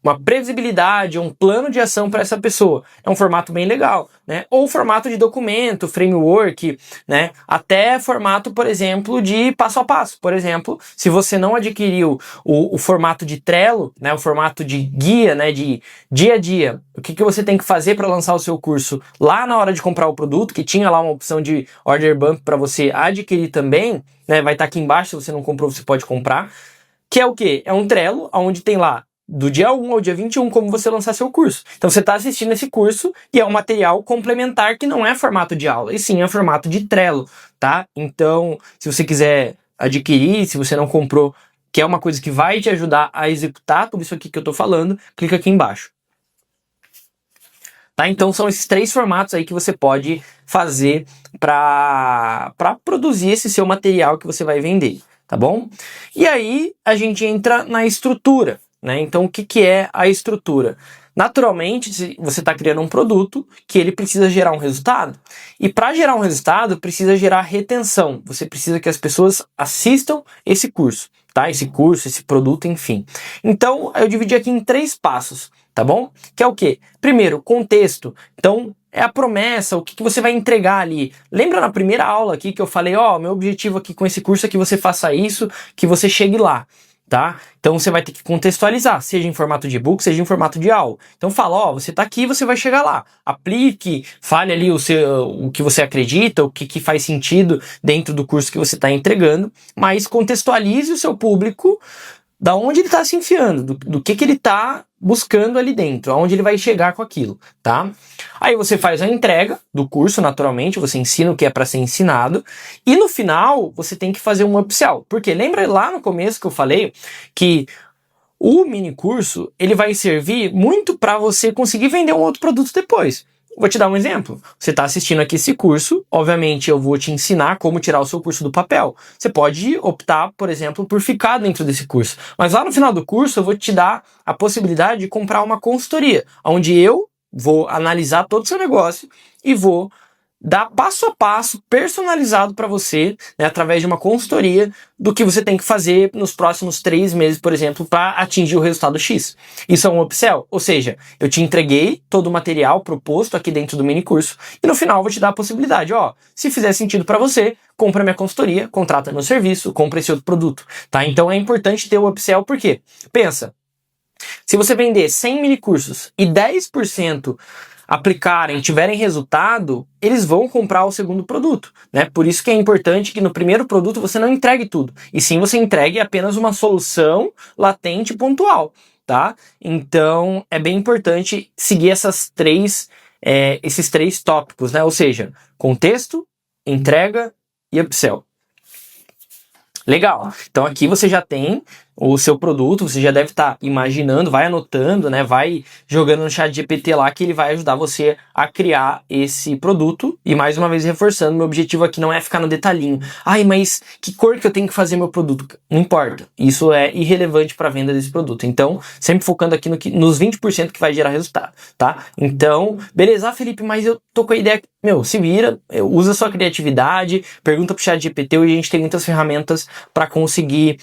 uma previsibilidade, um plano de ação para essa pessoa. É um formato bem legal, né? Ou formato de documento, framework, né? Até formato, por exemplo, de passo a passo. Por exemplo, se você não adquiriu o formato de Trello, né? O formato de guia, né? De dia a dia, o que você tem que fazer para lançar o seu curso lá na hora de comprar o produto, que tinha lá uma opção de order bump para você adquirir também, né? Vai estar aqui embaixo, se você não comprou, você pode comprar. Que é o quê? É um Trello, onde tem lá do dia 1 ao dia 21, como você lançar seu curso. Então você está assistindo esse curso e é um material complementar que não é formato de aula, e sim é formato de Trello, tá? Então, se você quiser adquirir, se você não comprou, que é uma coisa que vai te ajudar a executar tudo isso aqui que eu tô falando, clica aqui embaixo. Tá? Então são esses 3 formatos aí que você pode fazer para produzir esse seu material que você vai vender, tá bom? E aí a gente entra na estrutura, né? Então o que é a estrutura? Naturalmente, se você está criando um produto que ele precisa gerar um resultado. E para gerar um resultado, precisa gerar retenção. Você precisa que as pessoas assistam esse curso, tá? Esse curso, esse produto, enfim. Então, eu dividi aqui em 3 passos, tá bom? Que é o quê? Primeiro, contexto. Então, é a promessa, o que você vai entregar ali. Lembra na primeira aula aqui que eu falei, meu objetivo aqui com esse curso é que você faça isso, que você chegue lá. Tá? Então você vai ter que contextualizar, seja em formato de e-book, seja em formato de aula. Então fala, você tá aqui, você vai chegar lá. Aplique, fale ali o que você acredita, o que faz sentido dentro do curso que você está entregando, mas contextualize o seu público da onde ele está se enfiando, do que ele está buscando ali dentro, aonde ele vai chegar com aquilo, tá? Aí você faz a entrega do curso, naturalmente, você ensina o que é para ser ensinado, e no final você tem que fazer um upsell, porque lembra lá no começo que eu falei que o mini curso, ele vai servir muito para você conseguir vender um outro produto depois. Vou te dar um exemplo. Você está assistindo aqui esse curso, obviamente eu vou te ensinar como tirar o seu curso do papel. Você pode optar, por exemplo, por ficar dentro desse curso. Mas lá no final do curso eu vou te dar a possibilidade de comprar uma consultoria, onde eu vou analisar todo o seu negócio e vou dar passo a passo personalizado para você, né, através de uma consultoria do que você tem que fazer nos próximos 3 meses, por exemplo, para atingir o resultado X. Isso é um upsell, ou seja, eu te entreguei todo o material proposto aqui dentro do mini curso e no final eu vou te dar a possibilidade, se fizer sentido para você, compra minha consultoria, contrata meu serviço, compra esse outro produto, tá? Então é importante ter o upsell, porque pensa, se você vender 100 mini cursos e 10% aplicarem, tiverem resultado, eles vão comprar o segundo produto, né? Por isso que é importante que no primeiro produto você não entregue tudo, e sim você entregue apenas uma solução latente e pontual, tá? Então é bem importante seguir esses 3 tópicos, né? Ou seja, contexto, entrega e upsell. Legal, então aqui você já tem o seu produto, você já deve estar imaginando, vai anotando, né, vai jogando no chat GPT lá que ele vai ajudar você a criar esse produto. E mais uma vez reforçando, meu objetivo aqui não é ficar no detalhinho. Ai, mas que cor que eu tenho que fazer meu produto? Não importa, isso é irrelevante para a venda desse produto. Então, sempre focando aqui nos 20% que vai gerar resultado, tá? Então, beleza, Felipe, mas eu tô com a ideia, se vira, usa sua criatividade, pergunta pro chat GPT, hoje a gente tem muitas ferramentas para conseguir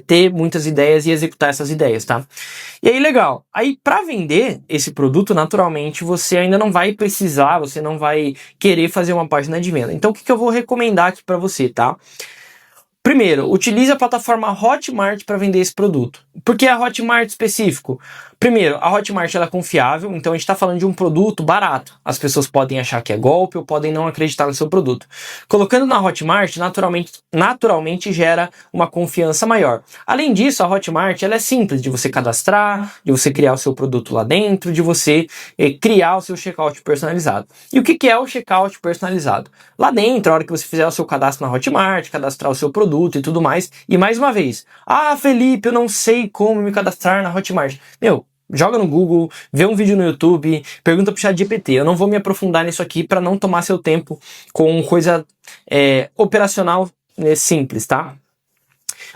ter muitas ideias e executar essas ideias, tá? E aí, legal. Aí, para vender esse produto, naturalmente, você ainda não vai precisar, você não vai querer fazer uma página de venda. Então, o que eu vou recomendar aqui para você, tá? Primeiro, utilize a plataforma Hotmart para vender esse produto. Por que a Hotmart específico? Primeiro, a Hotmart ela é confiável, então a gente está falando de um produto barato. As pessoas podem achar que é golpe ou podem não acreditar no seu produto. Colocando na Hotmart, naturalmente gera uma confiança maior. Além disso, a Hotmart ela é simples de você cadastrar, de você criar o seu produto lá dentro, de você criar o seu checkout personalizado. E o que é o checkout personalizado? Lá dentro, a hora que você fizer o seu cadastro na Hotmart, cadastrar o seu produto e tudo mais, e mais uma vez, Felipe, eu não sei como me cadastrar na Hotmart. Joga no Google, vê um vídeo no YouTube, pergunta pro chat GPT. Eu não vou me aprofundar nisso aqui para não tomar seu tempo com coisa operacional simples, tá?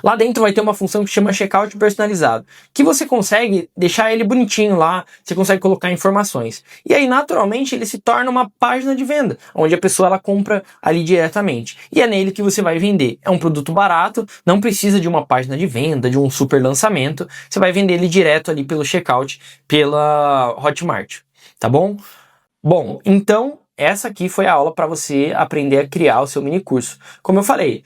Lá dentro vai ter uma função que chama checkout personalizado, que você consegue deixar ele bonitinho lá, você consegue colocar informações. E aí, naturalmente, ele se torna uma página de venda, onde a pessoa ela compra ali diretamente. E é nele que você vai vender. É um produto barato, não precisa de uma página de venda, de um super lançamento. Você vai vender ele direto ali pelo checkout, pela Hotmart, tá bom? Bom, então essa aqui foi a aula para você aprender a criar o seu mini curso. Como eu falei,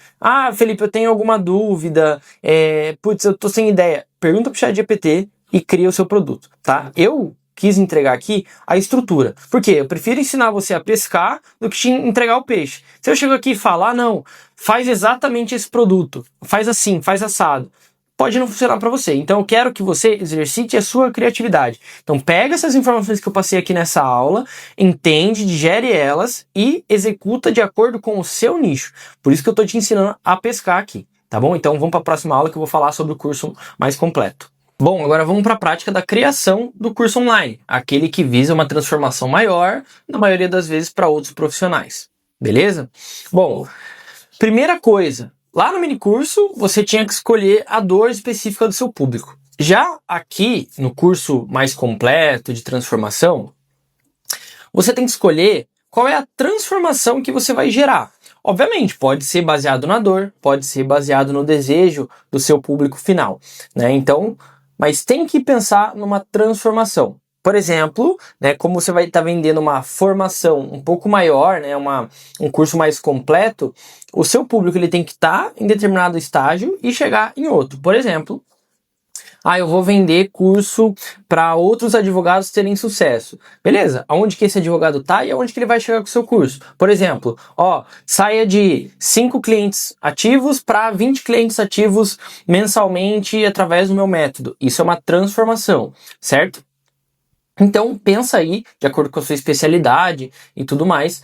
Felipe, eu tenho alguma dúvida, eu tô sem ideia. Pergunta pro chat GPT e cria o seu produto, tá? Eu quis entregar aqui a estrutura. Por quê? Eu prefiro ensinar você a pescar do que te entregar o peixe. Se eu chego aqui e falar, não, faz exatamente esse produto, faz assim, faz assado, pode não funcionar para você. Então eu quero que você exercite a sua criatividade. Então pega essas informações que eu passei aqui nessa aula, entende, digere elas e executa de acordo com o seu nicho. Por isso que eu estou te ensinando a pescar aqui, tá bom? Então vamos para a próxima aula que eu vou falar sobre o curso mais completo. Bom, agora vamos para a prática da criação do curso online, aquele que visa uma transformação maior, na maioria das vezes para outros profissionais. Beleza? Bom, primeira coisa, lá no minicurso, você tinha que escolher a dor específica do seu público. Já aqui, no curso mais completo de transformação, você tem que escolher qual é a transformação que você vai gerar. Obviamente, pode ser baseado na dor, pode ser baseado no desejo do seu público final, né? Então, mas tem que pensar numa transformação. Por exemplo, né, como você vai estar vendendo uma formação um pouco maior, né, um curso mais completo, o seu público ele tem que estar em determinado estágio e chegar em outro. Por exemplo, eu vou vender curso para outros advogados terem sucesso. Beleza, aonde que esse advogado está e aonde que ele vai chegar com o seu curso? Por exemplo, saia de 5 clientes ativos para 20 clientes ativos mensalmente através do meu método. Isso é uma transformação, certo? Então, pensa aí, de acordo com a sua especialidade e tudo mais,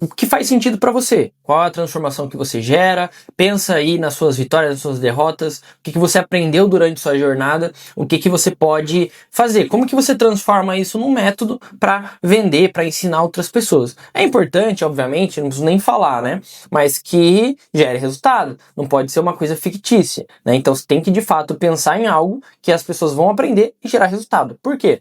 o que faz sentido para você? Qual a transformação que você gera? Pensa aí nas suas vitórias, nas suas derrotas, o que você aprendeu durante sua jornada, o que você pode fazer, como que você transforma isso num método para vender, para ensinar outras pessoas. É importante, obviamente, não preciso nem falar, né? Mas que gere resultado, não pode ser uma coisa fictícia, né? Então você tem que de fato pensar em algo que as pessoas vão aprender e gerar resultado. Por quê?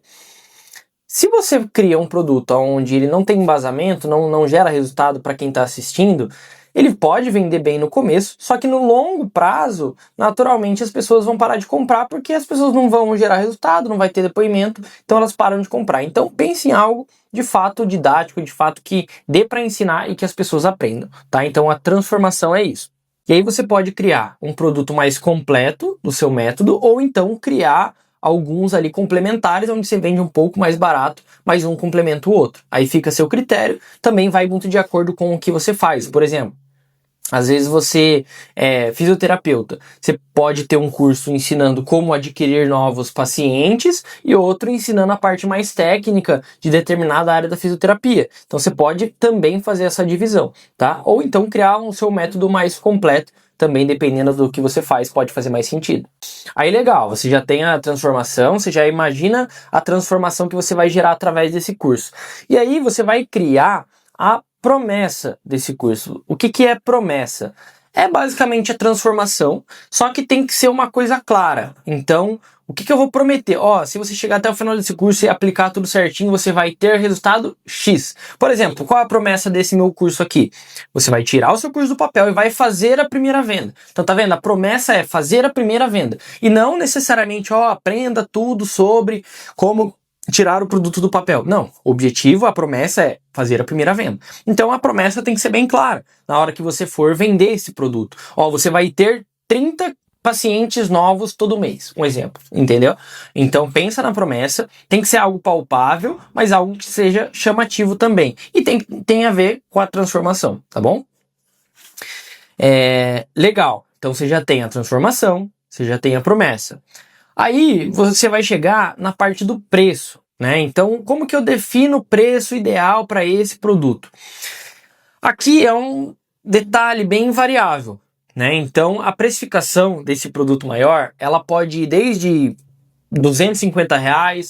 Se você cria um produto onde ele não tem embasamento, não gera resultado para quem está assistindo, ele pode vender bem no começo, só que no longo prazo, naturalmente as pessoas vão parar de comprar porque as pessoas não vão gerar resultado, não vai ter depoimento, então elas param de comprar. Então pense em algo de fato didático, de fato que dê para ensinar e que as pessoas aprendam, tá? Então a transformação é isso. E aí você pode criar um produto mais completo do seu método ou então criar alguns ali complementares, onde você vende um pouco mais barato, mas um complementa o outro. Aí fica a seu critério, também vai muito de acordo com o que você faz. Por exemplo, Às vezes você é fisioterapeuta, você pode ter um curso ensinando como adquirir novos pacientes e outro ensinando a parte mais técnica de determinada área da fisioterapia. Então você pode também fazer essa divisão, tá? Ou então criar um seu método mais completo, também dependendo do que você faz, pode fazer mais sentido. Aí legal, você já tem a transformação, você já imagina a transformação que você vai gerar através desse curso. E aí você vai criar a promessa desse curso. O que é promessa? É basicamente a transformação, só que tem que ser uma coisa clara. Então, o que eu vou prometer? Ó, se você chegar até o final desse curso e aplicar tudo certinho, você vai ter resultado X. Por exemplo, qual é a promessa desse meu curso aqui? Você vai tirar o seu curso do papel e vai fazer a primeira venda. Então, tá vendo? A promessa é fazer a primeira venda. E não necessariamente, ó, aprenda tudo sobre como tirar o produto do papel. Não, o objetivo, a promessa é fazer a primeira venda. Então a promessa tem que ser bem clara na hora que você for vender esse produto. Ó, você vai ter 30 pacientes novos todo mês, um exemplo, entendeu? Então pensa na promessa, tem que ser algo palpável, mas algo que seja chamativo também. E tem a ver com a transformação, tá bom? Legal, então você já tem a transformação, você já tem a promessa. Aí você vai chegar na parte do preço, né? Então, como que eu defino o preço ideal para esse produto? Aqui é um detalhe bem variável, né? Então, a precificação desse produto maior, ela pode ir desde R$ 250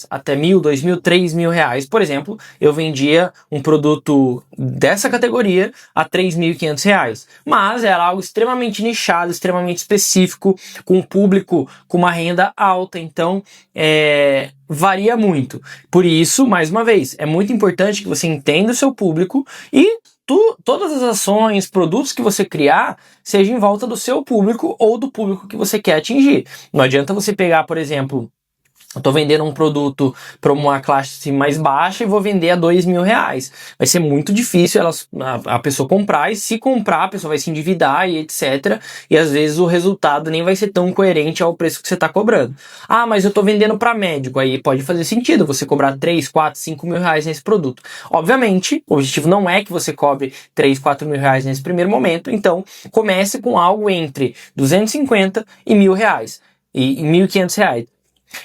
até R$ 1.000, R$ 2.000, R$ 3.000. Por exemplo, eu vendia um produto dessa categoria a R$ 3.500, mas era algo extremamente nichado, extremamente específico, com um público com uma renda alta, então varia muito. Por isso, mais uma vez, é muito importante que você entenda o seu público e todas as ações, produtos que você criar, seja em volta do seu público ou do público que você quer atingir. Não adianta você pegar, por exemplo, eu tô vendendo um produto para uma classe mais baixa e vou vender a R$ 2.000. Vai ser muito difícil a pessoa comprar, e se comprar a pessoa vai se endividar e etc. E às vezes o resultado nem vai ser tão coerente ao preço que você está cobrando. Ah, mas eu tô vendendo para médico, aí pode fazer sentido você cobrar 3, 4, 5 mil reais nesse produto. Obviamente, o objetivo não é que você cobre 3, 4 mil reais nesse primeiro momento, então comece com algo entre 250 e R$ 1.000 e R$ 1.500.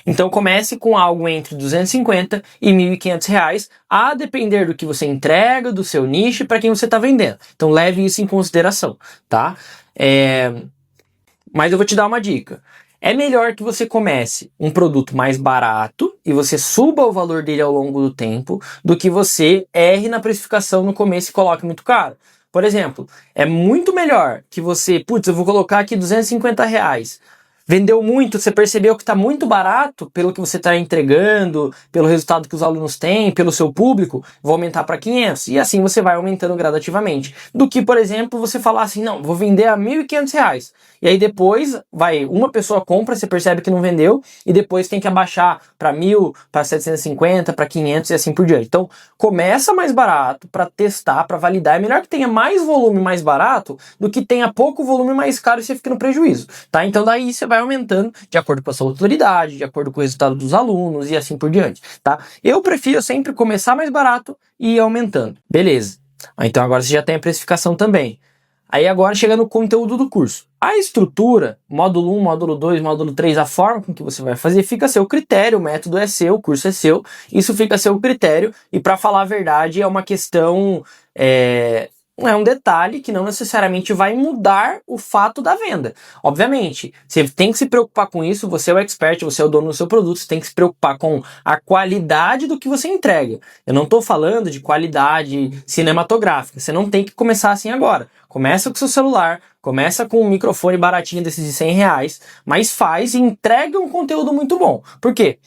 Então comece com algo entre 250 e R$ 1.500, a depender do que você entrega, do seu nicho e para quem você está vendendo. Então leve isso em consideração, tá? Mas eu vou te dar uma dica. É melhor que você comece um produto mais barato e você suba o valor dele ao longo do tempo, do que você erre na precificação no começo e coloque muito caro. Por exemplo, é muito melhor que você, eu vou colocar aqui R$ 250. Vendeu muito, você percebeu que está muito barato pelo que você está entregando, pelo resultado que os alunos têm, pelo seu público, vou aumentar para 500. E assim você vai aumentando gradativamente. Do que, por exemplo, você falar assim, não, vou vender a R$ 1.500. E aí depois, uma pessoa compra, você percebe que não vendeu, e depois tem que abaixar para 1.000, para 750, para 500 e assim por diante. Então, começa mais barato para testar, para validar. É melhor que tenha mais volume mais barato do que tenha pouco volume mais caro e você fique no prejuízo, tá? Então daí você vai aumentando de acordo com a sua autoridade, de acordo com o resultado dos alunos e assim por diante, tá? Eu prefiro sempre começar mais barato e ir aumentando. Beleza. Então agora você já tem a precificação também. Aí agora chega no conteúdo do curso. A estrutura, módulo 1, módulo 2, módulo 3, a forma com que você vai fazer, fica a seu critério, o método é seu, o curso é seu, isso fica a seu critério, e para falar a verdade é uma questão... É um detalhe que não necessariamente vai mudar o fato da venda. Obviamente, você tem que se preocupar com isso, você é o expert, você é o dono do seu produto, você tem que se preocupar com a qualidade do que você entrega. Eu não estou falando de qualidade cinematográfica, você não tem que começar assim agora. Começa com o seu celular, começa com um microfone baratinho desses de R$ 100, mas faz e entrega um conteúdo muito bom. Por quê?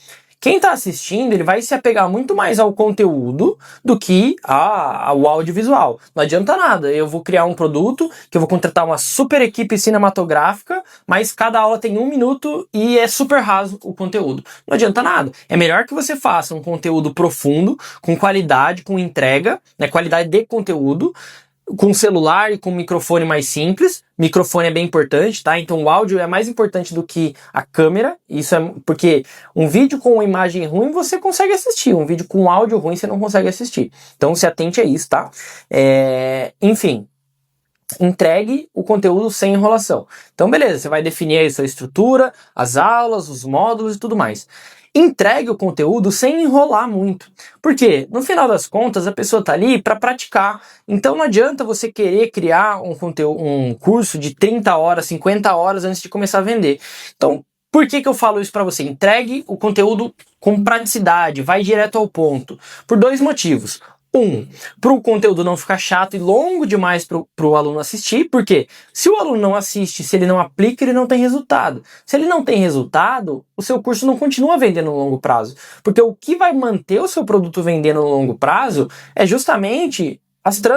Quem está assistindo, ele vai se apegar muito mais ao conteúdo do que ao audiovisual. Não adianta nada, eu vou criar um produto que eu vou contratar uma super equipe cinematográfica, mas cada aula tem 1 minuto e é super raso o conteúdo. Não adianta nada. É melhor que você faça um conteúdo profundo, com qualidade, com entrega, né, qualidade de conteúdo, com celular e com microfone mais simples. Microfone é bem importante, tá? Então o áudio é mais importante do que a câmera. Isso é porque um vídeo com uma imagem ruim você consegue assistir, um vídeo com áudio ruim você não consegue assistir. Então se atente a isso, tá? Enfim. entregue o conteúdo sem enrolação. Então, beleza, você vai definir aí a sua estrutura, as aulas, os módulos e tudo mais. Entregue o conteúdo sem enrolar muito. Por quê? No final das contas, a pessoa está ali para praticar. Então não adianta você querer criar um curso de 30 horas, 50 horas antes de começar a vender. Então, por que eu falo isso para você? Entregue o conteúdo com praticidade, vai direto ao ponto. Por dois motivos. Para o conteúdo não ficar chato e longo demais para o aluno assistir, porque se o aluno não assiste, se ele não aplica, ele não tem resultado. Se ele não tem resultado, o seu curso não continua vendendo no longo prazo. Porque o que vai manter o seu produto vendendo no longo prazo é justamente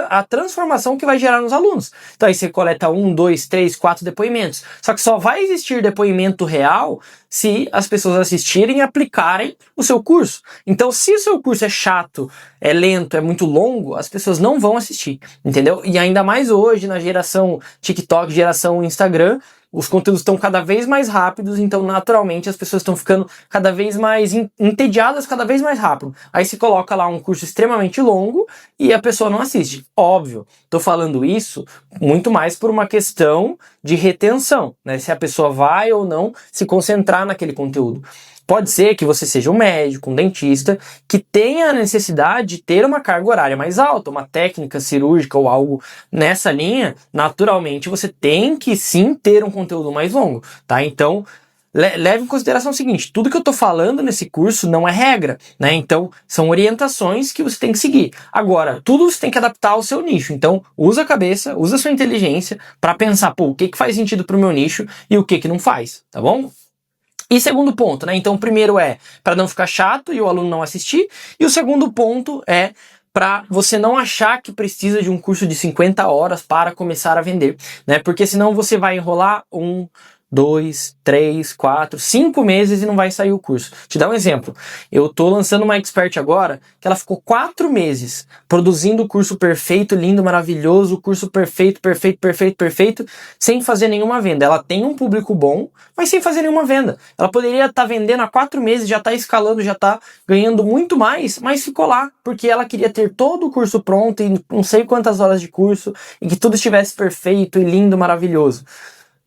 a transformação que vai gerar nos alunos. Então aí você coleta 1, 2, 3, 4 depoimentos. Só que só vai existir depoimento real se as pessoas assistirem e aplicarem o seu curso. Então se o seu curso é chato, é lento, é muito longo, as pessoas não vão assistir, entendeu? E ainda mais hoje, na geração TikTok, geração Instagram, os conteúdos estão cada vez mais rápidos, então naturalmente as pessoas estão ficando cada vez mais entediadas, cada vez mais rápido. Aí se coloca lá um curso extremamente longo e a pessoa não assiste. Óbvio, tô falando isso muito mais por uma questão de retenção, né? Se a pessoa vai ou não se concentrar naquele conteúdo. Pode ser que você seja um médico, um dentista, que tenha a necessidade de ter uma carga horária mais alta, uma técnica cirúrgica ou algo nessa linha. Naturalmente, você tem que sim ter um conteúdo mais longo, tá? Então, leve em consideração o seguinte, tudo que eu tô falando nesse curso não é regra, né? Então, são orientações que você tem que seguir. Agora, tudo você tem que adaptar ao seu nicho. Então, usa a cabeça, usa a sua inteligência para pensar, pô, o que faz sentido pro meu nicho e o que não faz, tá bom? E segundo ponto, né? Então, o primeiro é para não ficar chato e o aluno não assistir. E o segundo ponto é para você não achar que precisa de um curso de 50 horas para começar a vender, né? Porque senão você vai enrolar 1, 2, 3, 4, 5 meses e não vai sair o curso. Te dar um exemplo. Eu tô lançando uma Expert agora que ela ficou 4 meses produzindo o curso perfeito, lindo, maravilhoso, o curso perfeito, sem fazer nenhuma venda. Ela tem um público bom, mas sem fazer nenhuma venda. Ela poderia estar vendendo há 4 meses, já está escalando, já está ganhando muito mais, mas ficou lá, porque ela queria ter todo o curso pronto e não sei quantas horas de curso e que tudo estivesse perfeito e lindo, maravilhoso.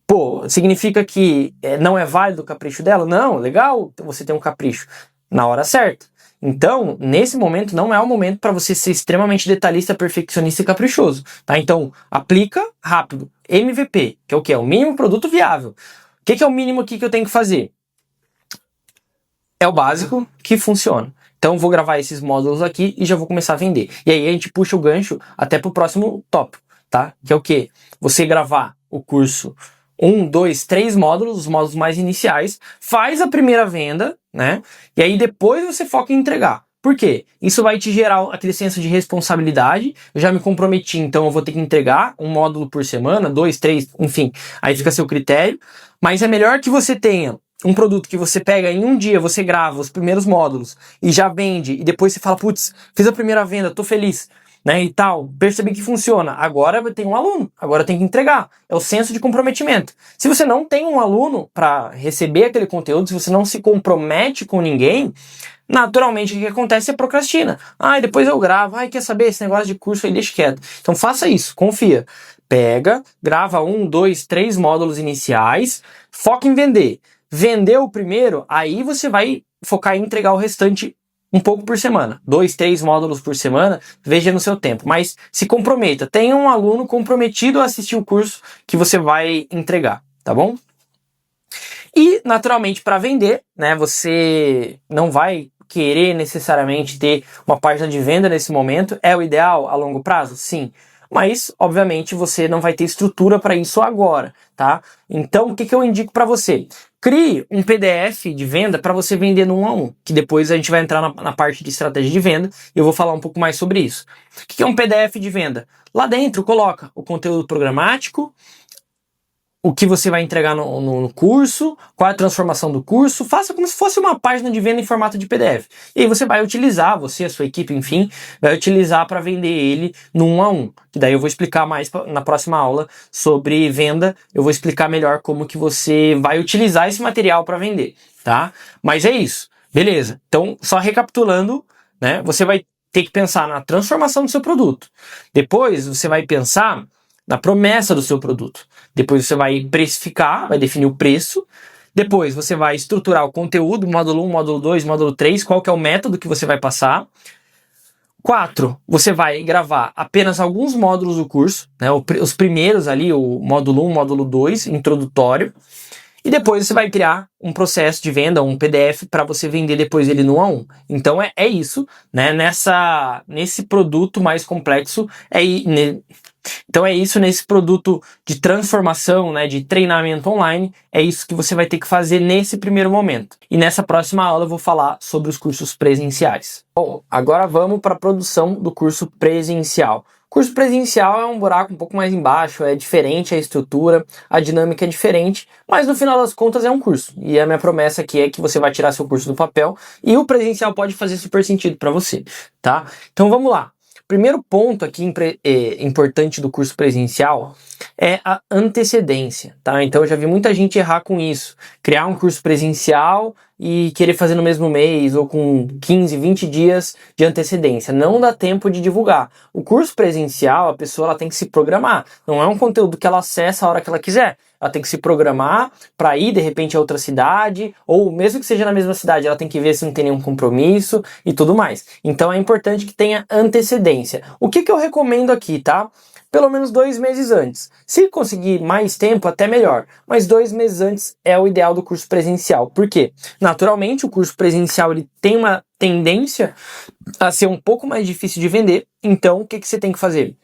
Pô, significa que não é válido o capricho dela? Não, legal você ter um capricho na hora certa. Então, nesse momento, não é o momento para você ser extremamente detalhista, perfeccionista e caprichoso, tá? Então, aplica rápido. MVP, que é o quê? É o mínimo produto viável. O que é o mínimo aqui que eu tenho que fazer? É o básico que funciona. Então, vou gravar esses módulos aqui e já vou começar a vender. E aí, a gente puxa o gancho até pro próximo tópico, tá? Que é o quê? Você gravar o curso 1, 2, 3 módulos, os módulos mais iniciais, faz a primeira venda, né? E aí depois você foca em entregar. Por quê? Isso vai te gerar aquele senso de responsabilidade. Eu já me comprometi, então eu vou ter que entregar um módulo por semana, 2, 3, enfim. Aí fica a seu critério. Mas é melhor que você tenha um produto que você pega em um dia, você grava os primeiros módulos e já vende. E depois você fala, putz, fiz a primeira venda, tô feliz. Né, e tal, percebi que funciona. Agora tem um aluno, agora tem que entregar. É o senso de comprometimento. Se você não tem um aluno para receber aquele conteúdo, se você não se compromete com ninguém, naturalmente o que acontece é procrastina. Depois eu gravo. Quer saber? Esse negócio de curso aí, deixa quieto. Então faça isso, confia. Pega, grava 1, 2, 3 módulos iniciais, foca em vender. Vendeu o primeiro, aí você vai focar em entregar o restante um pouco por semana, 2, 3 módulos por semana, veja no seu tempo, mas se comprometa, tenha um aluno comprometido a assistir o curso que você vai entregar, tá bom? E, naturalmente, para vender, né, você não vai querer necessariamente ter uma página de venda nesse momento, é o ideal a longo prazo? Sim. Mas, obviamente, você não vai ter estrutura para isso agora, tá? Então, o que eu indico para você? Crie um PDF de venda para você vender no 1 a 1, que depois a gente vai entrar na parte de estratégia de venda e eu vou falar um pouco mais sobre isso. O que é um PDF de venda? Lá dentro coloca o conteúdo programático, o que você vai entregar no curso, qual é a transformação do curso, faça como se fosse uma página de venda em formato de PDF. E aí você vai utilizar, você, a sua equipe, enfim, vai utilizar para vender ele no 1 a 1. Que daí eu vou explicar mais na próxima aula sobre venda, eu vou explicar melhor como que você vai utilizar esse material para vender, tá? Mas é isso, beleza. Então, só recapitulando, né, você vai ter que pensar na transformação do seu produto. Depois, você vai pensar na promessa do seu produto. Depois você vai precificar, vai definir o preço. Depois você vai estruturar o conteúdo, módulo 1, módulo 2, módulo 3, qual que é o método que você vai passar. 4, você vai gravar apenas alguns módulos do curso, né, os primeiros ali, o módulo 1, módulo 2, introdutório. E depois você vai criar um processo de venda, um PDF, para você vender depois ele no 1 a 1. Então é isso, né? Nesse produto mais complexo, então é isso nesse produto de transformação, né, de treinamento online, é isso que você vai ter que fazer nesse primeiro momento. E nessa próxima aula eu vou falar sobre os cursos presenciais. Bom, agora vamos para a produção do curso presencial. Curso presencial é um buraco um pouco mais embaixo, é diferente a estrutura, a dinâmica é diferente, mas no final das contas é um curso. E a minha promessa aqui é que você vai tirar seu curso do papel e o presencial pode fazer super sentido para você, tá? Então vamos lá. Primeiro ponto aqui importante do curso presencial é a antecedência, tá? Então eu já vi muita gente errar com isso, criar um curso presencial e querer fazer no mesmo mês ou com 15, 20 dias de antecedência. Não dá tempo de divulgar. O curso presencial, a pessoa ela tem que se programar. Não é um conteúdo que ela acessa a hora que ela quiser. Ela tem que se programar para ir, de repente, a outra cidade, ou mesmo que seja na mesma cidade, ela tem que ver se não tem nenhum compromisso e tudo mais. Então é importante que tenha antecedência. O que eu recomendo aqui, tá? Pelo menos 2 meses antes. Se conseguir mais tempo, até melhor. Mas 2 meses antes é o ideal do curso presencial. Por quê? Naturalmente, o curso presencial ele tem uma tendência a ser um pouco mais difícil de vender. Então, o que você tem que fazer?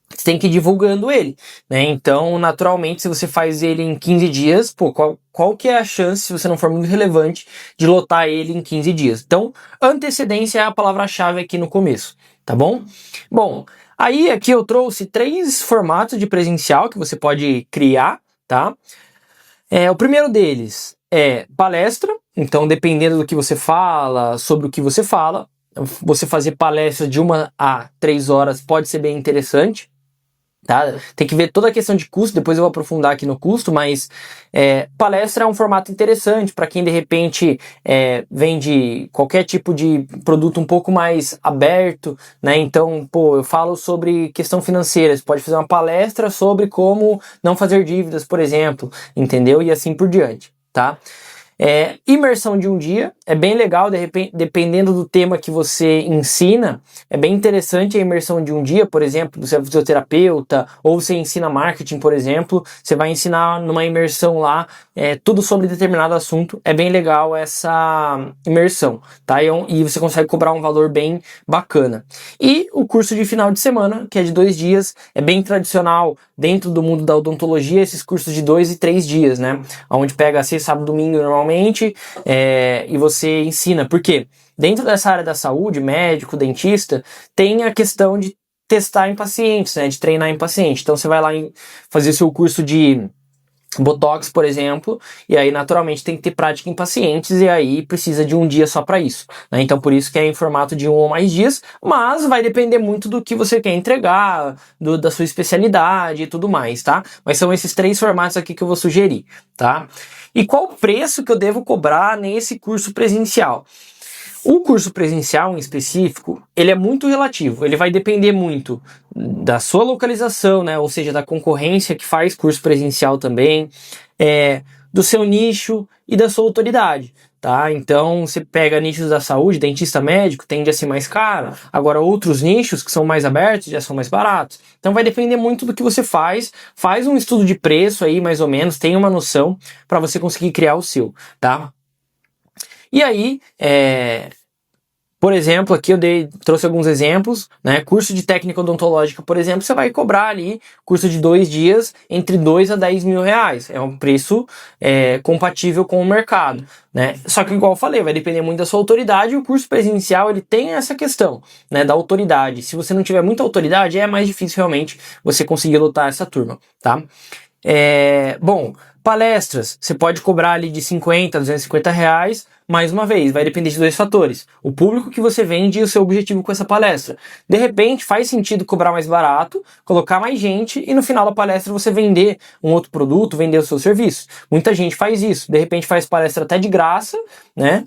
Você tem que ir divulgando ele, né? Então, naturalmente, se você faz ele em 15 dias, pô, qual que é a chance, se você não for muito relevante, de lotar ele em 15 dias? Então, antecedência é a palavra-chave aqui no começo, tá bom? Bom, aí aqui eu trouxe 3 formatos de presencial que você pode criar, tá? O primeiro deles é palestra, então dependendo do que você fala, sobre o que você fala, você fazer palestra de 1 a 3 horas pode ser bem interessante. Tá? Tem que ver toda a questão de custo, depois eu vou aprofundar aqui no custo, mas palestra é um formato interessante para quem de repente vende qualquer tipo de produto um pouco mais aberto, né? Então, pô, eu falo sobre questão financeira, você pode fazer uma palestra sobre como não fazer dívidas, por exemplo, entendeu? E assim por diante, tá? Imersão de um dia, é bem legal, de repente, dependendo do tema que você ensina, é bem interessante a imersão de um dia, por exemplo, você é fisioterapeuta, ou você ensina marketing, por exemplo, você vai ensinar numa imersão lá, tudo sobre determinado assunto, é bem legal essa imersão, tá? E você consegue cobrar um valor bem bacana. E o curso de final de semana, que é de 2 dias, é bem tradicional dentro do mundo da odontologia, esses cursos de 2 e 3 dias, né? Onde pega sexta, sábado, domingo normalmente, e você ensina. Por quê? Dentro dessa área da saúde, médico, dentista, tem a questão de testar em pacientes, né? De treinar em paciente. Então você vai lá fazer seu curso de Botox, por exemplo, e aí naturalmente tem que ter prática em pacientes e aí precisa de um dia só para isso, né? Então por isso que é em formato de 1 ou mais dias, mas vai depender muito do que você quer entregar, da sua especialidade e tudo mais, tá? Mas são esses 3 formatos aqui que eu vou sugerir, tá? E qual o preço que eu devo cobrar nesse curso presencial? O curso presencial em específico, ele é muito relativo, ele vai depender muito da sua localização, né? Ou seja, da concorrência que faz curso presencial também, do seu nicho e da sua autoridade, tá? Então, você pega nichos da saúde, dentista médico, tende a ser mais caro, agora outros nichos que são mais abertos já são mais baratos. Então vai depender muito do que você faz um estudo de preço aí, mais ou menos, tenha uma noção para você conseguir criar o seu, tá? E aí, por exemplo, aqui eu trouxe alguns exemplos, né? Curso de técnica odontológica, por exemplo, você vai cobrar ali, curso de 2 dias, entre 2 a 10 mil reais. É um preço compatível com o mercado, né? Só que, igual eu falei, vai depender muito da sua autoridade, e o curso presencial, ele tem essa questão, né, da autoridade. Se você não tiver muita autoridade, é mais difícil realmente você conseguir lotar essa turma, tá? Bom, palestras, você pode cobrar ali de 50 a 250 reais, mais uma vez, vai depender de 2 fatores. O público que você vende e o seu objetivo com essa palestra. De repente, faz sentido cobrar mais barato, colocar mais gente e no final da palestra você vender um outro produto, vender o seu serviço. Muita gente faz isso. De repente faz palestra até de graça, né?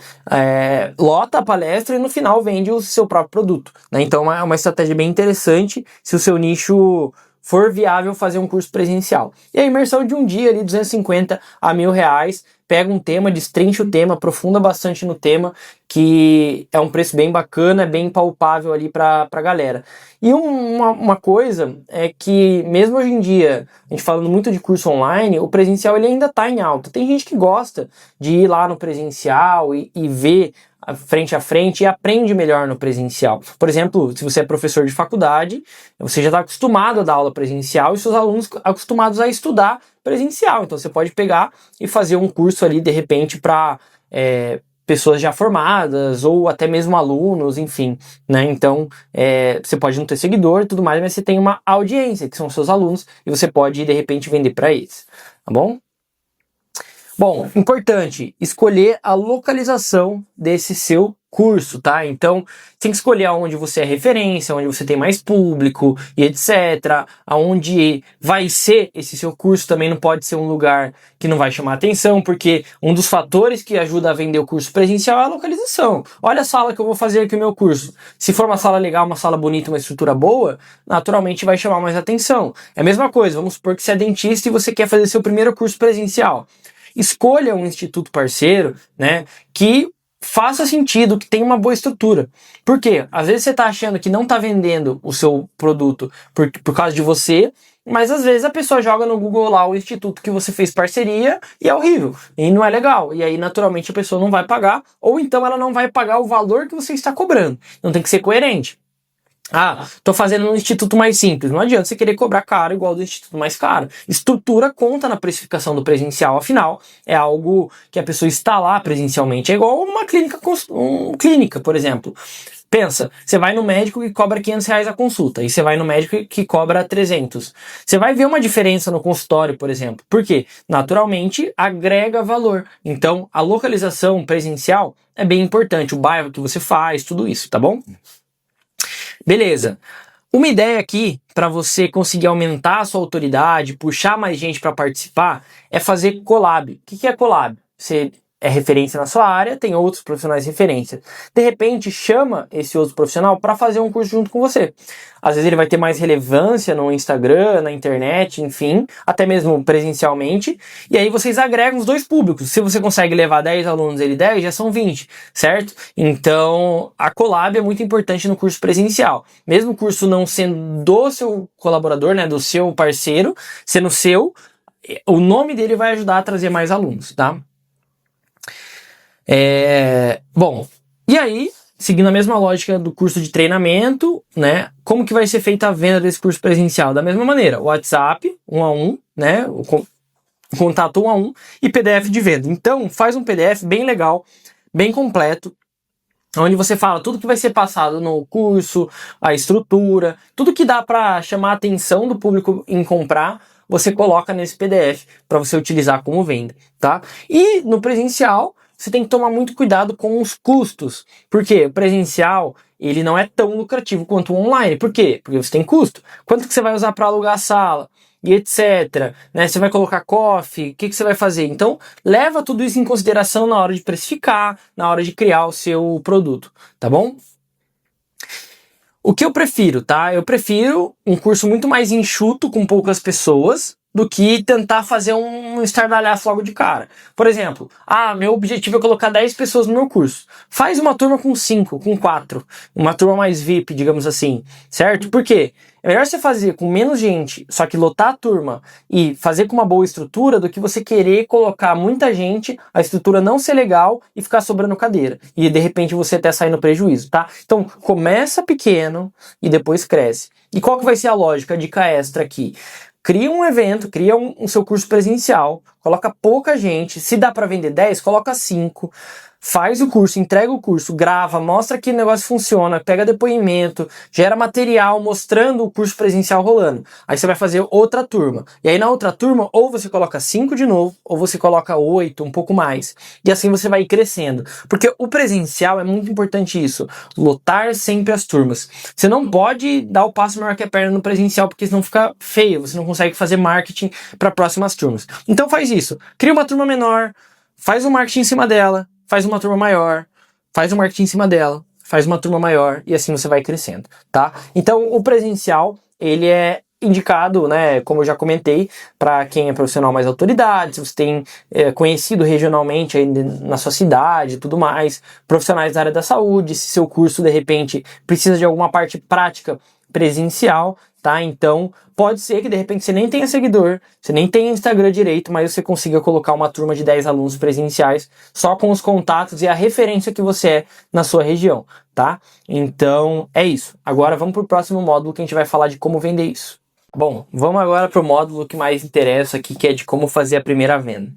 Lota a palestra e no final vende o seu próprio produto, né? Então é uma estratégia bem interessante se o seu nicho for viável fazer um curso presencial. E a imersão de um dia ali, 250 a R$ 1.000, pega um tema, destrincha o tema, aprofunda bastante no tema, que é um preço bem bacana, é bem palpável ali pra galera. E uma coisa é que, mesmo hoje em dia, a gente falando muito de curso online, o presencial ele ainda tá em alta. Tem gente que gosta de ir lá no presencial e ver frente a frente e aprende melhor no presencial. Por exemplo, se você é professor de faculdade, você já está acostumado a dar aula presencial e seus alunos acostumados a estudar presencial. Então você pode pegar e fazer um curso ali, de repente, para pessoas já formadas ou até mesmo alunos, enfim, né? Então, você pode não ter seguidor e tudo mais, mas você tem uma audiência, que são seus alunos, e você pode, de repente, vender para eles, tá bom? Bom, importante, escolher a localização desse seu curso, tá? Então, tem que escolher aonde você é referência, onde você tem mais público e etc. Aonde vai ser esse seu curso também não pode ser um lugar que não vai chamar atenção, porque um dos fatores que ajuda a vender o curso presencial é a localização. Olha a sala que eu vou fazer aqui o meu curso. Se for uma sala legal, uma sala bonita, uma estrutura boa, naturalmente vai chamar mais atenção. É a mesma coisa, vamos supor que você é dentista e você quer fazer seu primeiro curso presencial. Escolha um instituto parceiro, né, que faça sentido, que tenha uma boa estrutura. Por quê? Às vezes você está achando que não está vendendo o seu produto por causa de você, mas às vezes a pessoa joga no Google lá o instituto que você fez parceria e é horrível, e não é legal. E aí, naturalmente, a pessoa não vai pagar, ou então ela não vai pagar o valor que você está cobrando. Então tem que ser coerente. Tô fazendo um instituto mais simples. Não adianta você querer cobrar caro igual do instituto mais caro. Estrutura conta na precificação do presencial, afinal, é algo que a pessoa está lá presencialmente. É igual uma clínica, por exemplo. Pensa, você vai no médico que cobra R$ 500 a consulta, e você vai no médico que cobra 300. Você vai ver uma diferença no consultório, por exemplo. Por quê? Naturalmente, agrega valor. Então, a localização presencial é bem importante. O bairro que você faz, tudo isso, tá bom? Beleza. Uma ideia aqui para você conseguir aumentar a sua autoridade, puxar mais gente para participar, é fazer collab. O que é collab? Você é referência na sua área, tem outros profissionais de referência. De repente, chama esse outro profissional para fazer um curso junto com você. Às vezes ele vai ter mais relevância no Instagram, na internet, enfim, até mesmo presencialmente. E aí vocês agregam os dois públicos. Se você consegue levar 10 alunos, ele 10, já são 20, certo? Então, a collab é muito importante no curso presencial. Mesmo o curso não sendo do seu colaborador, né, do seu parceiro, sendo seu, o nome dele vai ajudar a trazer mais alunos, tá? Bom, e aí, seguindo a mesma lógica do curso de treinamento, né? Como que vai ser feita a venda desse curso presencial? Da mesma maneira, WhatsApp, 1 a 1, né? O contato 1 a 1 e PDF de venda. Então, faz um PDF bem legal, bem completo, onde você fala tudo que vai ser passado no curso, a estrutura, tudo que dá para chamar a atenção do público em comprar, você coloca nesse PDF para você utilizar como venda, tá? E no presencial, você tem que tomar muito cuidado com os custos. Por quê? O presencial, ele não é tão lucrativo quanto o online. Por quê? Porque você tem custo. Quanto que você vai usar para alugar a sala? E etc. Né? Você vai colocar coffee? O que você vai fazer? Então, leva tudo isso em consideração na hora de precificar, na hora de criar o seu produto. Tá bom? O que eu prefiro, tá? Eu prefiro um curso muito mais enxuto, com poucas pessoas, do que tentar fazer um estardalhaço logo de cara. Por exemplo, meu objetivo é colocar 10 pessoas no meu curso. Faz uma turma com 5, com 4. Uma turma mais VIP, digamos assim, certo? Por quê? É melhor você fazer com menos gente, só que lotar a turma e fazer com uma boa estrutura, do que você querer colocar muita gente, a estrutura não ser legal e ficar sobrando cadeira. E de repente você até sair no prejuízo, tá? Então, começa pequeno e depois cresce. E qual que vai ser a lógica, a dica extra aqui? Cria um evento, cria um seu curso presencial, coloca pouca gente, se dá para vender 10, coloca 5, faz o curso, entrega o curso, grava, mostra que o negócio funciona, pega depoimento, gera material mostrando o curso presencial rolando. Aí você vai fazer outra turma. E aí na outra turma, ou você coloca 5 de novo, ou você coloca 8, um pouco mais. E assim você vai ir crescendo. Porque o presencial é muito importante isso, lotar sempre as turmas. Você não pode dar o passo maior que a perna no presencial, porque senão fica feio, você não consegue fazer marketing para próximas turmas. Então faz isso, cria uma turma menor, faz um marketing em cima dela, faz uma turma maior, faz um marketing em cima dela, faz uma turma maior, e assim você vai crescendo, tá? Então, o presencial, ele é indicado, né, como eu já comentei, para quem é profissional mais autoridade, se você tem conhecido regionalmente aí na sua cidade e tudo mais, profissionais da área da saúde, se seu curso de repente precisa de alguma parte prática presencial, tá? Então pode ser que de repente você nem tenha seguidor, você nem tenha Instagram direito, mas você consiga colocar uma turma de 10 alunos presenciais só com os contatos e a referência que você é na sua região, tá? Então é isso. Agora vamos para o próximo módulo que a gente vai falar de como vender isso. Bom, vamos agora para o módulo que mais interessa aqui, que é de como fazer a primeira venda.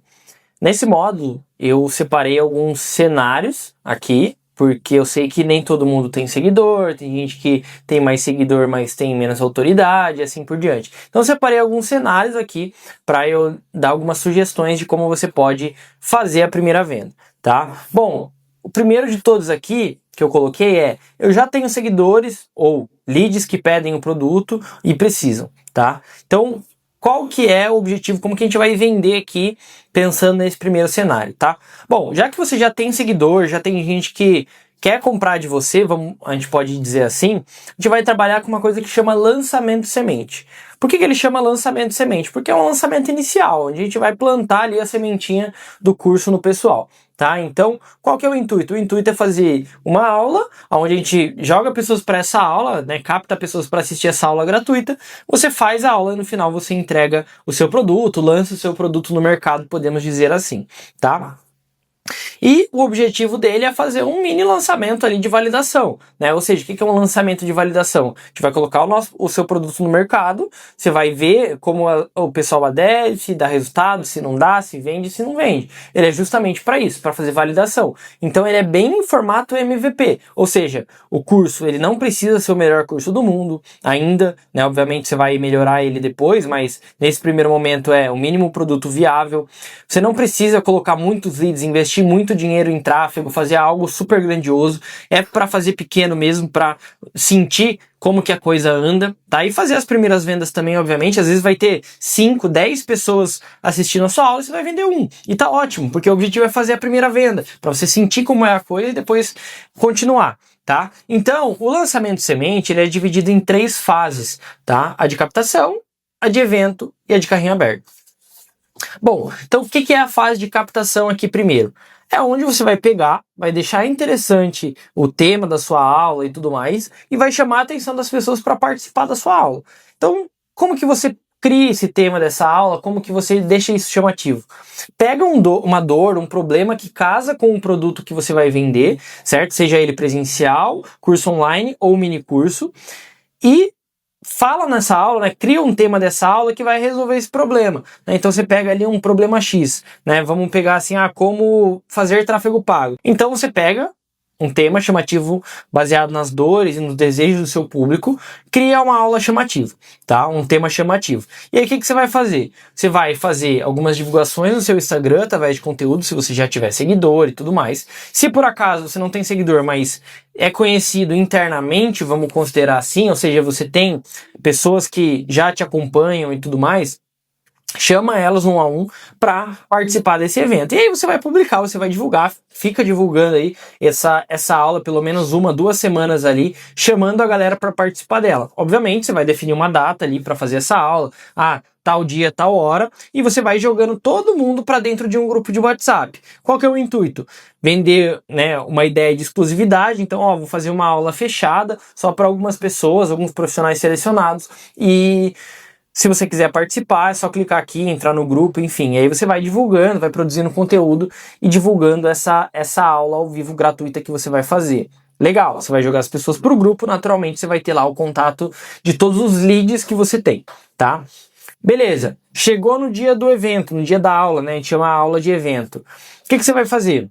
Nesse módulo, eu separei alguns cenários aqui, porque eu sei que nem todo mundo tem seguidor, tem gente que tem mais seguidor, mas tem menos autoridade, e assim por diante. Então eu separei alguns cenários aqui para eu dar algumas sugestões de como você pode fazer a primeira venda, tá? Bom, o primeiro de todos aqui que eu coloquei é: eu já tenho seguidores ou leads que pedem o produto e precisam, tá? Então, qual que é o objetivo, como que a gente vai vender aqui pensando nesse primeiro cenário, tá? Bom, já que você já tem seguidor, já tem gente que quer comprar de você, a gente pode dizer assim, a gente vai trabalhar com uma coisa que chama lançamento semente. Por que ele chama lançamento semente? Porque é um lançamento inicial, onde a gente vai plantar ali a sementinha do curso no pessoal, tá? Então, qual que é o intuito? O intuito é fazer uma aula, onde a gente joga pessoas para essa aula, né, capta pessoas para assistir essa aula gratuita, você faz a aula e no final você entrega o seu produto, lança o seu produto no mercado, podemos dizer assim, tá? E o objetivo dele é fazer um mini lançamento ali de validação, né? Ou seja, o que é um lançamento de validação? A gente vai colocar o seu produto no mercado, você vai ver como o pessoal adere, se dá resultado, se não dá, se vende, se não vende. Ele é justamente para isso, para fazer validação. Então ele é bem em formato MVP, ou seja, o curso ele não precisa ser o melhor curso do mundo ainda, né? Obviamente você vai melhorar ele depois, mas nesse primeiro momento é o mínimo produto viável. Você não precisa colocar muitos leads, investir muito dinheiro em tráfego, fazer algo super grandioso, é para fazer pequeno mesmo, para sentir como que a coisa anda, tá? E fazer as primeiras vendas também, obviamente, às vezes vai ter 5, 10 pessoas assistindo a sua aula e você vai vender um, e tá ótimo, porque o objetivo é fazer a primeira venda, para você sentir como é a coisa e depois continuar, tá? Então, o lançamento semente, ele é dividido em 3 fases, tá? A de captação, a de evento e a de carrinho aberto. Bom, então o que é a fase de captação aqui primeiro? É onde você vai pegar, vai deixar interessante o tema da sua aula e tudo mais, e vai chamar a atenção das pessoas para participar da sua aula. Então, como que você cria esse tema dessa aula? Como que você deixa isso chamativo? Pega uma dor, um problema que casa com o produto que você vai vender, certo? Seja ele presencial, curso online ou mini curso, e fala nessa aula, né, cria um tema dessa aula que vai resolver esse problema, né? Então você pega ali um problema X, né? Vamos pegar assim, como fazer tráfego pago. Então você pega um tema chamativo baseado nas dores e nos desejos do seu público, cria uma aula chamativa, tá? Um tema chamativo. E aí o que você vai fazer? Você vai fazer algumas divulgações no seu Instagram através de conteúdo, se você já tiver seguidor e tudo mais. Se por acaso você não tem seguidor, mas é conhecido internamente, vamos considerar assim, ou seja, você tem pessoas que já te acompanham e tudo mais, chama elas um a um para participar desse evento. E aí você vai publicar, você vai divulgar, fica divulgando aí essa aula pelo menos 1, 2 semanas ali, chamando a galera para participar dela. Obviamente você vai definir uma data ali para fazer essa aula, tal dia, tal hora, e você vai jogando todo mundo para dentro de um grupo de WhatsApp. Qual que é o intuito? Vender, né, uma ideia de exclusividade. Então, vou fazer uma aula fechada só para algumas pessoas, alguns profissionais selecionados, e se você quiser participar, é só clicar aqui, entrar no grupo, enfim. E aí você vai divulgando, vai produzindo conteúdo e divulgando essa aula ao vivo gratuita que você vai fazer. Legal, você vai jogar as pessoas para o grupo, naturalmente você vai ter lá o contato de todos os leads que você tem, tá? Beleza, chegou no dia do evento, no dia da aula, né? A gente chama a aula de evento. O que você vai fazer?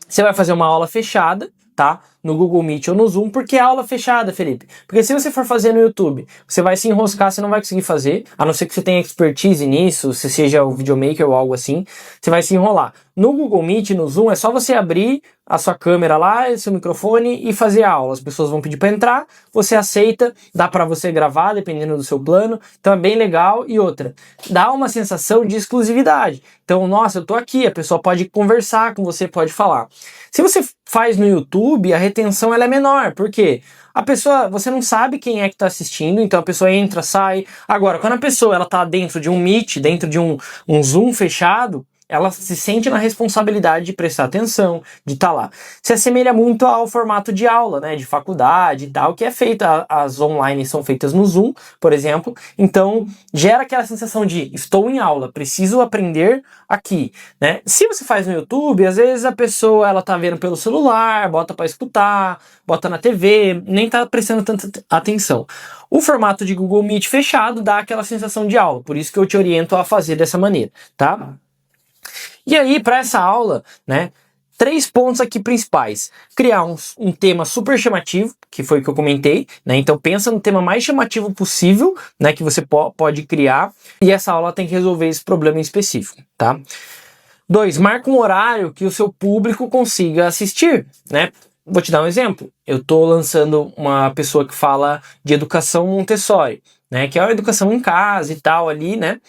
Você vai fazer uma aula fechada, tá? No Google Meet ou no Zoom. Por que aula fechada, Felipe? Porque se você for fazer no YouTube, você vai se enroscar, você não vai conseguir fazer, a não ser que você tenha expertise nisso, se seja o videomaker ou algo assim, você vai se enrolar. No Google Meet, no Zoom, é só você abrir a sua câmera lá, seu microfone e fazer a aula. As pessoas vão pedir para entrar, você aceita, dá para você gravar, dependendo do seu plano, então é bem legal. E outra, dá uma sensação de exclusividade. Então, nossa, eu tô aqui, a pessoa pode conversar com você, pode falar. Se você faz no YouTube, a retenção ela é menor, por quê? a pessoa, você não sabe quem é que está assistindo, então a pessoa entra, sai. Agora, quando a pessoa ela tá dentro de um Meet, dentro de um Zoom fechado, ela se sente na responsabilidade de prestar atenção, de estar lá. Se assemelha muito ao formato de aula, né, de faculdade e tal, que é feita, as online são feitas no Zoom, por exemplo, então gera aquela sensação de estou em aula, preciso aprender aqui, né? Se você faz no YouTube, às vezes a pessoa ela tá vendo pelo celular, bota para escutar, bota na TV, nem tá prestando tanta atenção. O formato de Google Meet fechado dá aquela sensação de aula, por isso que eu te oriento a fazer dessa maneira, tá? E aí, para essa aula, né, 3 pontos aqui principais. Criar um tema super chamativo, que foi o que eu comentei, né? Então pensa no tema mais chamativo possível, né, que você pode criar, e essa aula tem que resolver esse problema em específico, tá? 2, marca um horário que o seu público consiga assistir, né? Vou te dar um exemplo. Eu estou lançando uma pessoa que fala de educação Montessori, né, que é a educação em casa e tal ali, né?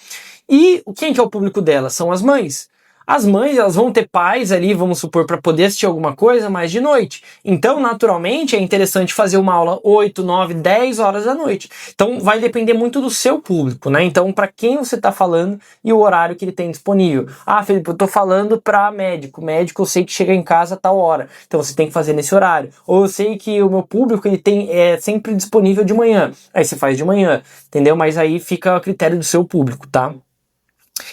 E quem que é o público dela? São as mães. As mães, elas vão ter pais ali, vamos supor, para poder assistir alguma coisa mais de noite. Então, naturalmente, é interessante fazer uma aula 8, 9, 10 horas da noite. Então, vai depender muito do seu público, né? Então, para quem você está falando e o horário que ele tem disponível. Ah, Felipe, eu estou falando para médico. Médico, eu sei que chega em casa a tal hora. Então, você tem que fazer nesse horário. Ou eu sei que o meu público, ele é sempre disponível de manhã. Aí você faz de manhã, entendeu? Mas aí fica a critério do seu público, tá?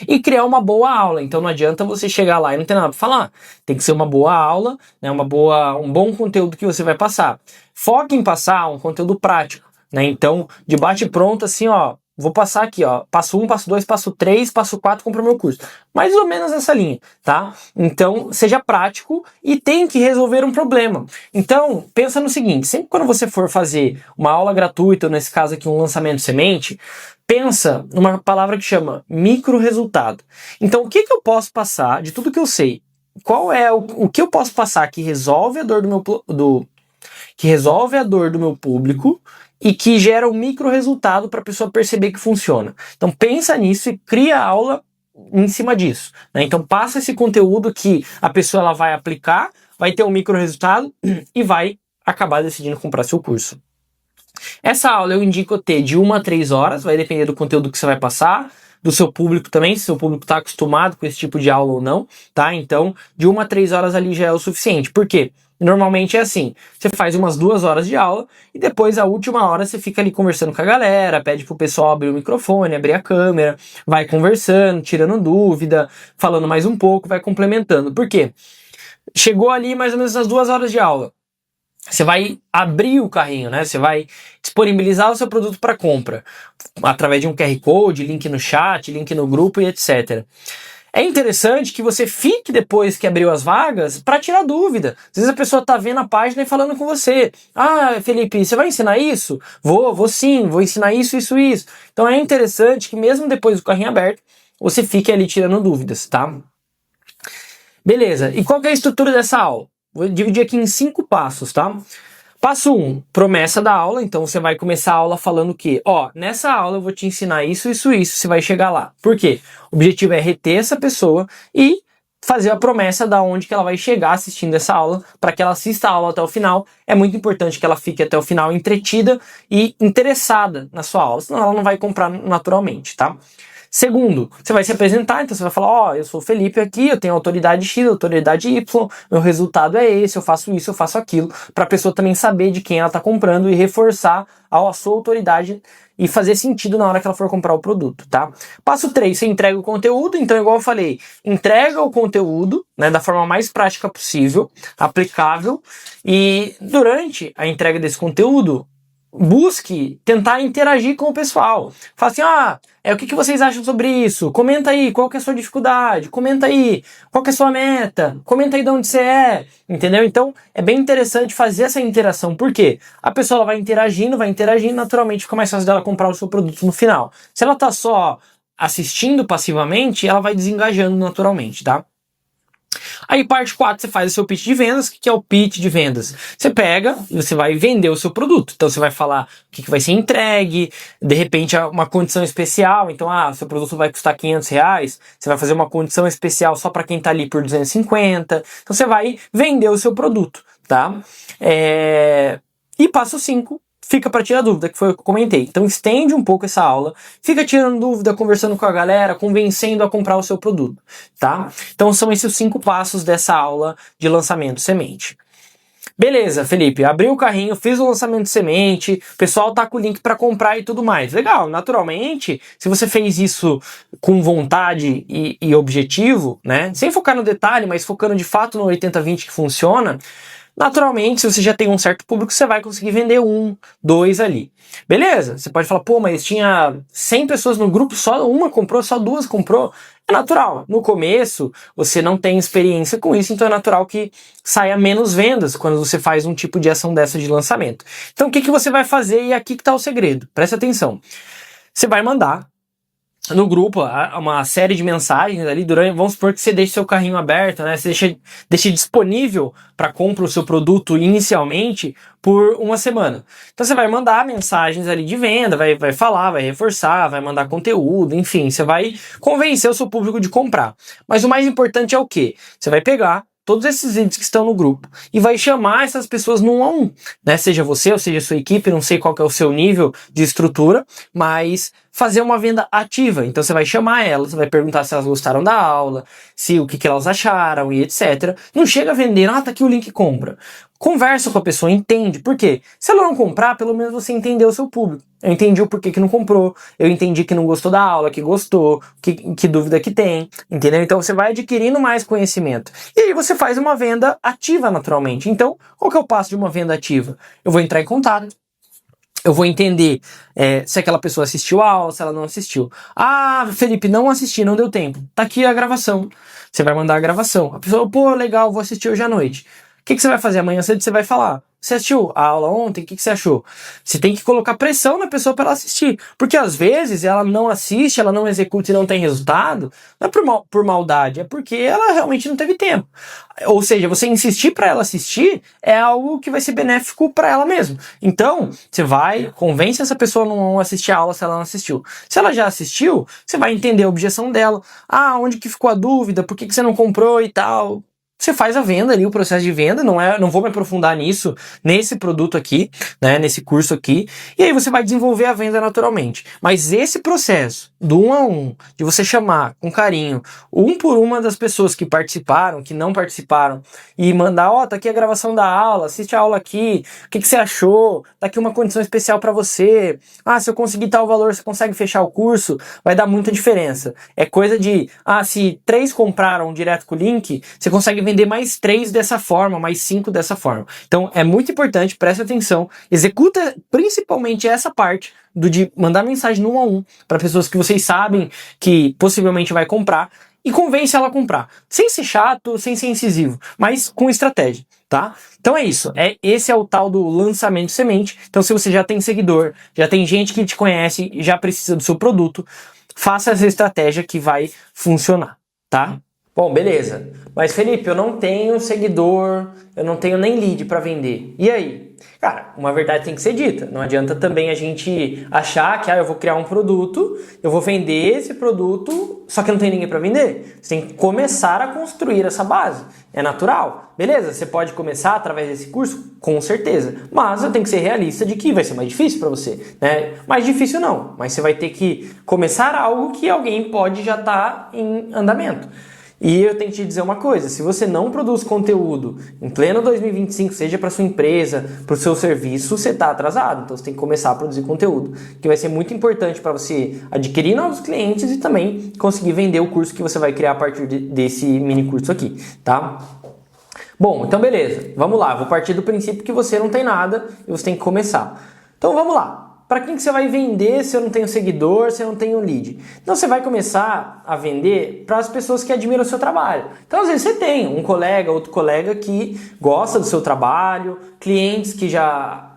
E criar uma boa aula, então não adianta você chegar lá e não ter nada para falar, tem que ser uma boa aula, né, um bom conteúdo que você vai passar. Foque em passar um conteúdo prático, né, então de bate pronto assim, ó, vou passar aqui, ó, passo 1, passo 2, passo 3, passo 4, compra meu curso. Mais ou menos essa linha, tá? Então, seja prático e tem que resolver um problema. Então, pensa no seguinte, sempre quando você for fazer uma aula gratuita, ou nesse caso aqui um lançamento de semente, pensa numa palavra que chama micro resultado. Então, o que eu posso passar de tudo que eu sei? Qual é o que eu posso passar que resolve a dor que resolve a dor do meu público e que gera um micro resultado para a pessoa perceber que funciona. Então pensa nisso e cria a aula em cima disso, né? Então passa esse conteúdo que a pessoa ela vai aplicar, vai ter um micro resultado e vai acabar decidindo comprar seu curso. Essa aula eu indico ter de 1 a 3 horas, vai depender do conteúdo que você vai passar, do seu público também, se seu público está acostumado com esse tipo de aula ou não, tá? Então, de 1 a 3 horas ali já é o suficiente. Por quê? Normalmente é assim, você faz umas 2 horas de aula e depois a última hora você fica ali conversando com a galera, pede pro pessoal abrir o microfone, abrir a câmera, vai conversando, tirando dúvida, falando mais um pouco, vai complementando. Por quê? Chegou ali mais ou menos nas 2 horas de aula. Você vai abrir o carrinho, né? Você vai disponibilizar o seu produto para compra através de um QR Code, link no chat, link no grupo e etc. É interessante que você fique depois que abriu as vagas para tirar dúvida. Às vezes a pessoa tá vendo a página e falando com você. Ah, Felipe, você vai ensinar isso? Vou sim, vou ensinar isso, isso, isso. Então é interessante que mesmo depois do carrinho aberto, você fique ali tirando dúvidas, tá? Beleza, e qual que é a estrutura dessa aula? Vou dividir aqui em 5 passos, tá? Passo 1, promessa da aula. Então você vai começar a aula falando que, ó, nessa aula eu vou te ensinar isso, isso, isso, você vai chegar lá. Por quê? O objetivo é reter essa pessoa e fazer a promessa da onde que ela vai chegar assistindo essa aula, para que ela assista a aula até o final. É muito importante que ela fique até o final entretida e interessada na sua aula, senão ela não vai comprar naturalmente, tá? Segundo, você vai se apresentar, então você vai falar, ó, eu sou o Felipe aqui, eu tenho autoridade X, autoridade Y, meu resultado é esse, eu faço isso, eu faço aquilo, para a pessoa também saber de quem ela está comprando e reforçar a sua autoridade e fazer sentido na hora que ela for comprar o produto, tá? Passo 3, você entrega o conteúdo, então igual eu falei, entrega o conteúdo, né, da forma mais prática possível, aplicável, e durante a entrega desse conteúdo, busque tentar interagir com o pessoal. Fala assim, o que vocês acham sobre isso? Comenta aí, qual que é a sua dificuldade? Comenta aí, qual que é a sua meta? Comenta aí de onde você é, entendeu? Então, é bem interessante fazer essa interação, porque a pessoa ela vai interagindo, naturalmente fica mais fácil dela comprar o seu produto no final. Se ela tá só assistindo passivamente, ela vai desengajando naturalmente, tá? Aí parte 4, você faz o seu pitch de vendas. O que é o pitch de vendas? Você pega e você vai vender o seu produto. Então você vai falar o que vai ser entregue, de repente uma condição especial. Então, seu produto vai custar R$500, você vai fazer uma condição especial só para quem tá ali por 250. Então você vai vender o seu produto, tá? E passo 5, fica para tirar dúvida, que foi o que eu comentei. Então estende um pouco essa aula, fica tirando dúvida, conversando com a galera, convencendo a comprar o seu produto, tá? Então são esses os 5 passos dessa aula de lançamento semente. Beleza, Felipe, abri o carrinho, fiz o lançamento de semente, o pessoal tá com o link para comprar e tudo mais. Legal, naturalmente, se você fez isso com vontade e objetivo, né, sem focar no detalhe, mas focando de fato no 80-20 que funciona, naturalmente, se você já tem um certo público, você vai conseguir vender 1, 2 ali. Beleza, você pode falar, pô, mas tinha 100 pessoas no grupo, só uma comprou, só 2 comprou. É natural. No começo, você não tem experiência com isso, então é natural que saia menos vendas quando você faz um tipo de ação dessa de lançamento. Então, o que você vai fazer? E aqui que está o segredo. Presta atenção. Você vai mandar no grupo uma série de mensagens ali durante, vamos supor que você deixe seu carrinho aberto, né? Você deixe disponível para compra o seu produto inicialmente por uma semana. Então você vai mandar mensagens ali de venda, vai falar, vai reforçar, vai mandar conteúdo, enfim, você vai convencer o seu público de comprar. Mas o mais importante é o quê? Você vai pegar todos esses vídeos que estão no grupo e vai chamar essas pessoas no 1 a 1, né? Seja você ou seja a sua equipe, não sei qual que é o seu nível de estrutura, mas fazer uma venda ativa. Então você vai chamar elas, vai perguntar se elas gostaram da aula, se o que elas acharam e etc. Não chega a vender, tá aqui o link, compra. Conversa com a pessoa, entende. Por quê? Se ela não comprar, pelo menos você entendeu o seu público. Eu entendi o porquê que não comprou, eu entendi que não gostou da aula, que gostou, que dúvida que tem, entendeu? Então você vai adquirindo mais conhecimento. E aí você faz uma venda ativa naturalmente. Então, qual que é o passo de uma venda ativa? Eu vou entrar em contato, eu vou entender se aquela pessoa assistiu a aula, se ela não assistiu. Ah, Felipe, não assisti, não deu tempo. Tá aqui a gravação. Você vai mandar a gravação. A pessoa, pô, legal, vou assistir hoje à noite. O que você vai fazer? Amanhã cedo você vai falar. Você assistiu a aula ontem? O que você achou? Você tem que colocar pressão na pessoa para ela assistir. Porque às vezes ela não assiste, ela não executa e não tem resultado. Não é por maldade, é porque ela realmente não teve tempo. Ou seja, você insistir para ela assistir é algo que vai ser benéfico para ela mesma. Então, você vai, convence essa pessoa a não assistir a aula se ela não assistiu. Se ela já assistiu, você vai entender a objeção dela. Ah, onde que ficou a dúvida? Por que você não comprou e tal? Você faz a venda ali, o processo de venda, não vou me aprofundar nisso, nesse produto aqui, né, nesse curso aqui, e aí você vai desenvolver a venda naturalmente. Mas esse processo, do 1 a 1, de você chamar com carinho, um por uma das pessoas que participaram, que não participaram, e mandar, tá aqui a gravação da aula, assiste a aula aqui, o que você achou, tá aqui uma condição especial para você, se eu conseguir tal valor, você consegue fechar o curso, vai dar muita diferença. É coisa de, se 3 compraram direto com o link, você consegue vender mais 3 dessa forma, mais 5 dessa forma. Então é muito importante, preste atenção, executa principalmente essa parte de mandar mensagem no 1 a 1 para pessoas que vocês sabem que possivelmente vai comprar e convence ela a comprar. Sem ser chato, sem ser incisivo, mas com estratégia, tá? Então é isso, esse é o tal do lançamento de semente. Então se você já tem seguidor, já tem gente que te conhece, já precisa do seu produto, faça essa estratégia que vai funcionar, tá? Bom, beleza. Mas Felipe, eu não tenho seguidor, eu não tenho nem lead para vender. E aí? Cara, uma verdade tem que ser dita. Não adianta também a gente achar que eu vou criar um produto, eu vou vender esse produto, só que não tem ninguém para vender. Você tem que começar a construir essa base. É natural. Beleza, você pode começar através desse curso? Com certeza. Mas eu tenho que ser realista de que vai ser mais difícil para você, né? Mais difícil não, mas você vai ter que começar algo que alguém pode já estar em andamento. E eu tenho que te dizer uma coisa, se você não produz conteúdo em pleno 2025, seja para sua empresa, para o seu serviço, você está atrasado. Então você tem que começar a produzir conteúdo, que vai ser muito importante para você adquirir novos clientes e também conseguir vender o curso que você vai criar a partir desse mini curso aqui, tá? Bom, então beleza, vamos lá, vou partir do princípio que você não tem nada e você tem que começar. Então vamos lá. Para quem que você vai vender se eu não tenho seguidor, se eu não tenho lead? Então você vai começar a vender para as pessoas que admiram o seu trabalho. Então às vezes você tem um colega, outro colega que gosta do seu trabalho, clientes que já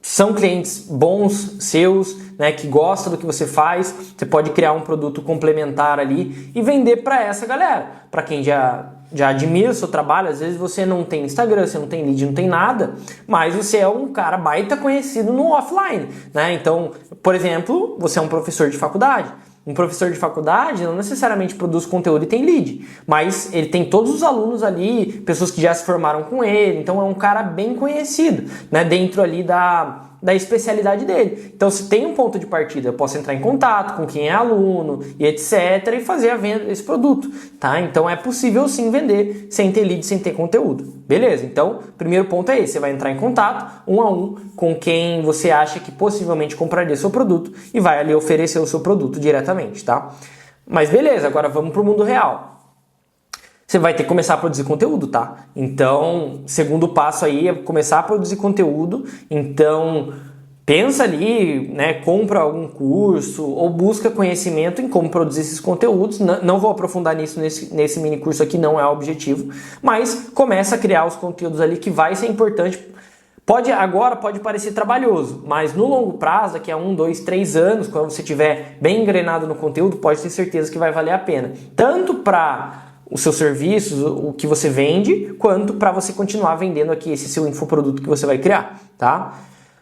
são clientes bons seus, né, que gostam do que você faz. Você pode criar um produto complementar ali e vender para essa galera. Para quem já admira o seu trabalho, às vezes você não tem Instagram, você não tem lead, não tem nada, mas você é um cara baita conhecido no offline, né? Então, por exemplo, você é um professor de faculdade, Um professor de faculdade não necessariamente produz conteúdo e tem lead, mas ele tem todos os alunos ali, pessoas que já se formaram com ele, então é um cara bem conhecido, né, dentro ali da especialidade dele. Então, se tem um ponto de partida, eu posso entrar em contato com quem é aluno e etc. e fazer a venda desse produto, tá? Então, é possível sim vender sem ter lead, sem ter conteúdo. Beleza? Então, primeiro ponto é esse. Você vai entrar em contato, um a um, com quem você acha que possivelmente compraria seu produto e vai ali oferecer o seu produto diretamente, tá? Mas beleza, agora vamos para o mundo real. Você vai ter que começar a produzir conteúdo, tá? Então, segundo passo aí é começar a produzir conteúdo. Então, pensa ali, né? Compra algum curso ou busca conhecimento em como produzir esses conteúdos. Não vou aprofundar nisso nesse mini curso aqui, não é o objetivo. Mas começa a criar os conteúdos ali que vai ser importante. Agora pode parecer trabalhoso, mas no longo prazo, daqui a 1, 2, 3 anos, quando você estiver bem engrenado no conteúdo, pode ter certeza que vai valer a pena. Tanto para os seus serviços, o que você vende, quanto para você continuar vendendo aqui esse seu infoproduto que você vai criar, tá?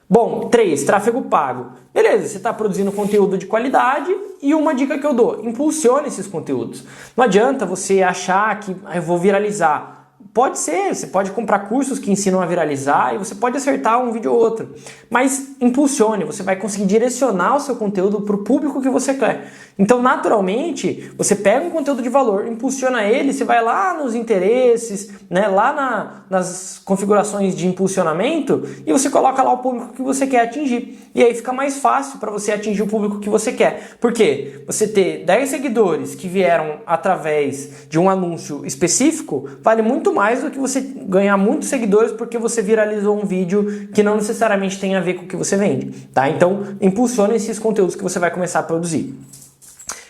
Bom, 3, tráfego pago. Beleza, você está produzindo conteúdo de qualidade e uma dica que eu dou, impulsione esses conteúdos. Não adianta você achar que eu vou viralizar. Pode ser, você pode comprar cursos que ensinam a viralizar e você pode acertar um vídeo ou outro. Mas impulsione, você vai conseguir direcionar o seu conteúdo para o público que você quer. Então, naturalmente, você pega um conteúdo de valor, impulsiona ele, você vai lá nos interesses, né, lá nas configurações de impulsionamento e você coloca lá o público que você quer atingir. E aí fica mais fácil para você atingir o público que você quer. Por quê? Você ter 10 seguidores que vieram através de um anúncio específico vale muito mais do que você ganhar muitos seguidores porque você viralizou um vídeo que não necessariamente tem a ver com o que você vende, tá? Então, impulsione esses conteúdos que você vai começar a produzir.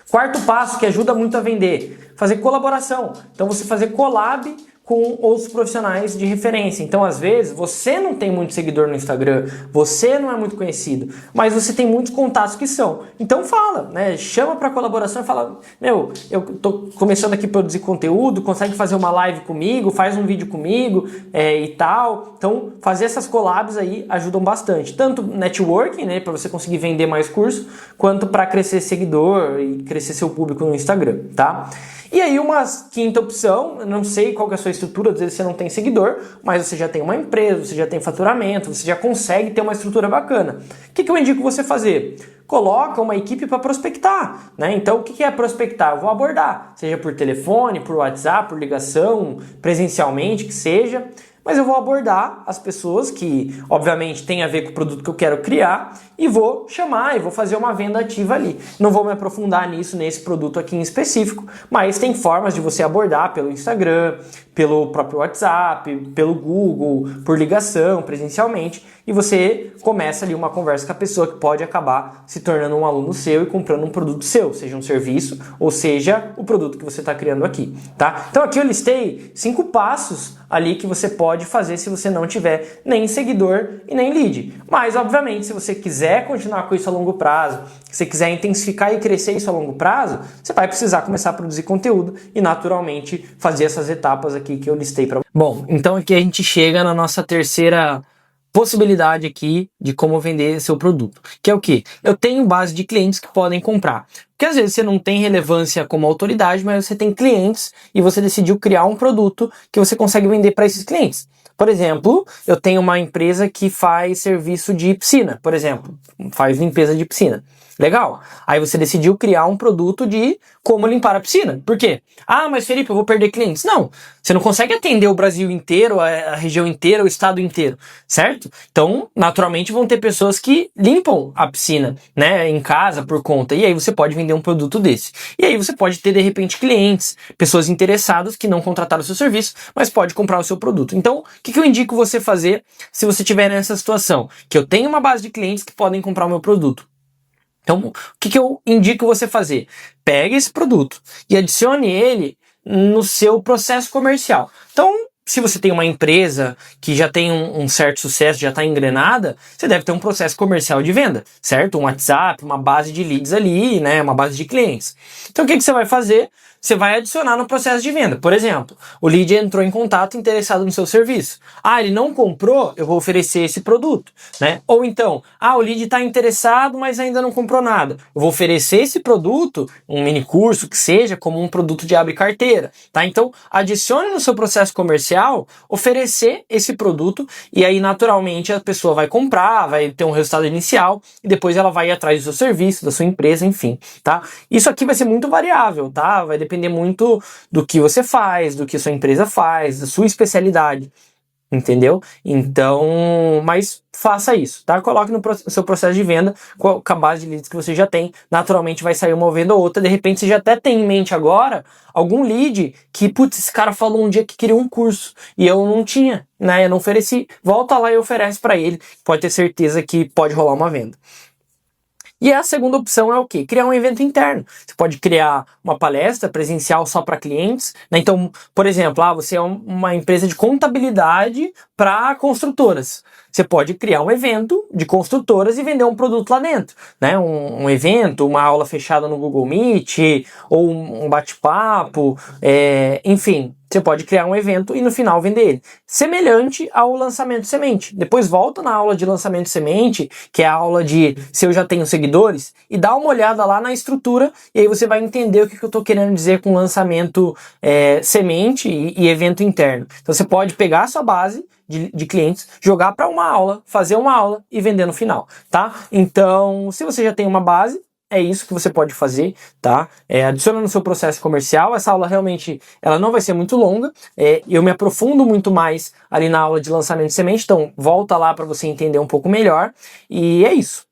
Quarto passo que ajuda muito a vender, fazer colaboração. Então, você fazer collab com outros profissionais de referência. Então, às vezes, você não tem muito seguidor no Instagram, você não é muito conhecido, mas você tem muitos contatos que são. Então, fala, né? Chama para colaboração e fala, meu, eu tô começando aqui a produzir conteúdo, consegue fazer uma live comigo, faz um vídeo comigo e tal. Então, fazer essas collabs aí ajudam bastante. Tanto networking, né, para você conseguir vender mais curso, quanto para crescer seguidor e crescer seu público no Instagram, tá? E aí uma quinta opção, não sei qual que é a sua estrutura, às vezes você não tem seguidor, mas você já tem uma empresa, você já tem faturamento, você já consegue ter uma estrutura bacana. O que eu indico você fazer? Coloca uma equipe para prospectar, né? Então o que é prospectar? Eu vou abordar, seja por telefone, por WhatsApp, por ligação, presencialmente, que seja. Mas eu vou abordar as pessoas que, obviamente, têm a ver com o produto que eu quero criar e vou chamar e vou fazer uma venda ativa ali. Não vou me aprofundar nisso, nesse produto aqui em específico, mas tem formas de você abordar pelo Instagram, pelo próprio WhatsApp, pelo Google, por ligação, presencialmente, e você começa ali uma conversa com a pessoa que pode acabar se tornando um aluno seu e comprando um produto seu, seja um serviço ou seja o produto que você está criando aqui, tá? Então aqui eu listei 5 passos ali que você pode fazer se você não tiver nem seguidor e nem lead. Mas, obviamente, se você quiser continuar com isso a longo prazo, se você quiser intensificar e crescer isso a longo prazo, você vai precisar começar a produzir conteúdo e, naturalmente, fazer essas etapas aqui que eu listei para você. Bom, então aqui a gente chega na nossa terceira possibilidade aqui de como vender seu produto, que é o quê? Eu tenho base de clientes que podem comprar. Porque às vezes você não tem relevância como autoridade, mas você tem clientes e você decidiu criar um produto que você consegue vender para esses clientes. Por exemplo, eu tenho uma empresa que faz serviço de piscina, por exemplo, faz limpeza de piscina. Legal. Aí você decidiu criar um produto de como limpar a piscina. Por quê? Ah, mas Felipe, eu vou perder clientes. Não, você não consegue atender o Brasil inteiro, a região inteira, o estado inteiro, certo? Então, naturalmente, vão ter pessoas que limpam a piscina, né, em casa, por conta. E aí você pode vender um produto desse. E aí você pode ter, de repente, clientes, pessoas interessadas que não contrataram o seu serviço, mas pode comprar o seu produto. Então, o que eu indico você fazer se você estiver nessa situação? Que eu tenho uma base de clientes que podem comprar o meu produto. Então, o que eu indico você fazer? Pegue esse produto e adicione ele no seu processo comercial. Então, se você tem uma empresa que já tem um certo sucesso, já está engrenada, você deve ter um processo comercial de venda, certo? Um WhatsApp, uma base de leads ali, né? Uma base de clientes. Então, o que você vai fazer? você vai adicionar no processo de venda. Por exemplo, o lead entrou em contato interessado no seu serviço. Ah, ele não comprou, eu vou oferecer esse produto, né? Ou então, o lead está interessado, mas ainda não comprou nada. Eu vou oferecer esse produto, um mini curso que seja, como um produto de abre carteira, tá? Então, adicione no seu processo comercial, oferecer esse produto e aí, naturalmente, a pessoa vai comprar, vai ter um resultado inicial e depois ela vai ir atrás do seu serviço, da sua empresa, enfim, tá? Isso aqui vai ser muito variável, tá? Vai depender muito do que você faz, do que a sua empresa faz, da sua especialidade, entendeu? Então, mas faça isso, tá? Coloque no seu processo de venda com a base de leads que você já tem. Naturalmente vai sair uma venda ou outra. De repente você já até tem em mente agora algum lead que, putz, esse cara falou um dia que queria um curso e eu não tinha, né? Eu não ofereci. Volta lá e oferece para ele. Pode ter certeza que pode rolar uma venda. E a segunda opção é o quê? Criar um evento interno. Você pode criar uma palestra presencial só para clientes, né? Então, por exemplo, você é uma empresa de contabilidade para construtoras. Você pode criar um evento de construtoras e vender um produto lá dentro, né? Um evento, uma aula fechada no Google Meet, ou um bate-papo, enfim. Você pode criar um evento e no final vender ele. Semelhante ao lançamento semente. Depois volta na aula de lançamento semente, que é a aula de se eu já tenho seguidores, e dá uma olhada lá na estrutura e aí você vai entender o que eu estou querendo dizer com lançamento semente e evento interno. Então você pode pegar a sua base de clientes, jogar para uma aula, fazer uma aula e vender no final, tá? Então, se você já tem uma base, é isso que você pode fazer, tá? Adiciona no seu processo comercial. Essa aula realmente ela não vai ser muito longa. Eu me aprofundo muito mais ali na aula de lançamento de semente, então volta lá para você entender um pouco melhor. E é isso.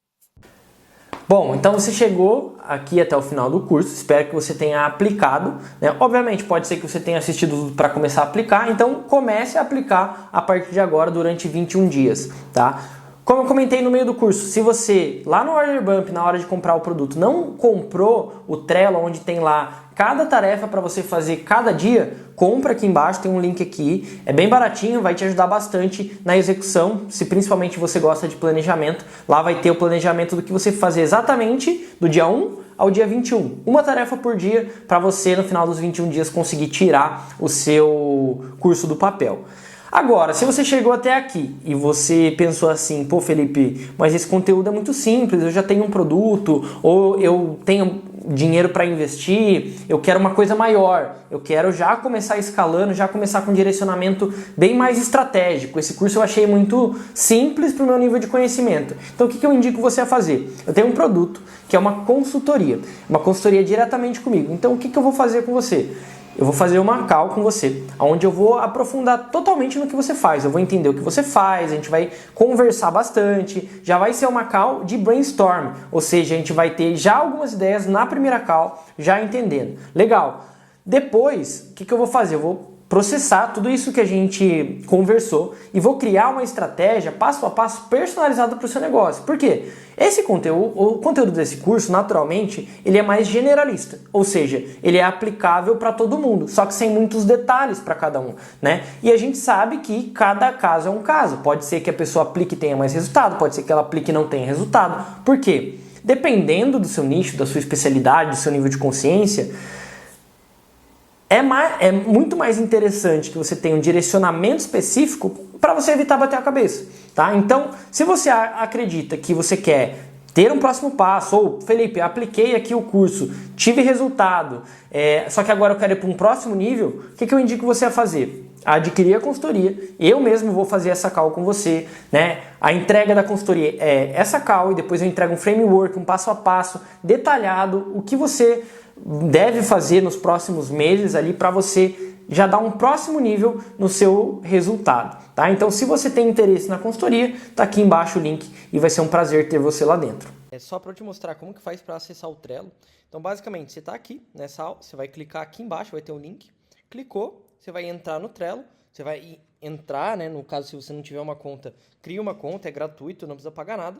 Bom, então você chegou aqui até o final do curso, espero que você tenha aplicado, né? Obviamente pode ser que você tenha assistido para começar a aplicar, então comece a aplicar a partir de agora durante 21 dias, tá? Como eu comentei no meio do curso, se você lá no Order Bump, na hora de comprar o produto, não comprou o Trello onde tem lá cada tarefa para você fazer cada dia, compra aqui embaixo, tem um link aqui, é bem baratinho, vai te ajudar bastante na execução, se principalmente você gosta de planejamento, lá vai ter o planejamento do que você fazer exatamente do dia 1 ao dia 21, uma tarefa por dia para você no final dos 21 dias conseguir tirar o seu curso do papel. Agora, se você chegou até aqui e você pensou assim, pô Felipe, mas esse conteúdo é muito simples, eu já tenho um produto, ou eu tenho dinheiro para investir, eu quero uma coisa maior, eu quero já começar escalando, já começar com um direcionamento bem mais estratégico. Esse curso eu achei muito simples para o meu nível de conhecimento. Então o que eu indico você a fazer? Eu tenho um produto que é uma consultoria diretamente comigo. Então o que eu vou fazer com você? Eu vou fazer uma call com você, onde eu vou aprofundar totalmente no que você faz. Eu vou entender o que você faz, a gente vai conversar bastante. Já vai ser uma call de brainstorm, ou seja, a gente vai ter já algumas ideias na primeira call, já entendendo. Legal. Depois, o que eu vou fazer? Eu vou processar tudo isso que a gente conversou e vou criar uma estratégia passo a passo personalizada para o seu negócio. Por quê? Esse conteúdo, o conteúdo desse curso, naturalmente, ele é mais generalista, ou seja, ele é aplicável para todo mundo, só que sem muitos detalhes para cada um, né? E a gente sabe que cada caso é um caso. Pode ser que a pessoa aplique e tenha mais resultado, pode ser que ela aplique e não tenha resultado. Por quê? Dependendo do seu nicho, da sua especialidade, do seu nível de consciência, é muito mais interessante que você tenha um direcionamento específico para você evitar bater a cabeça, tá? Então, se você acredita que você quer ter um próximo passo, ou Felipe, apliquei aqui o curso, tive resultado, só que agora eu quero ir para um próximo nível, o que eu indico você a fazer? Adquirir a consultoria, eu mesmo vou fazer essa call com você, né? A entrega da consultoria é essa call e depois eu entrego um framework, um passo a passo detalhado, o que você deve fazer nos próximos meses ali para você já dar um próximo nível no seu resultado, tá? Então, se você tem interesse na consultoria, tá aqui embaixo o link e vai ser um prazer ter você lá dentro. É só para eu te mostrar como que faz para acessar o Trello. Então, basicamente, você está aqui nessa aula, você vai clicar aqui embaixo, vai ter um link, clicou, você vai entrar no Trello, você vai entrar, né? No caso, se você não tiver uma conta, cria uma conta, é gratuito, não precisa pagar nada.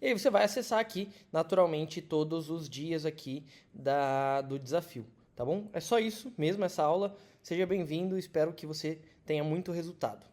E aí você vai acessar aqui, naturalmente, todos os dias aqui do desafio, tá bom? É só isso mesmo, essa aula. Seja bem-vindo, espero que você tenha muito resultado.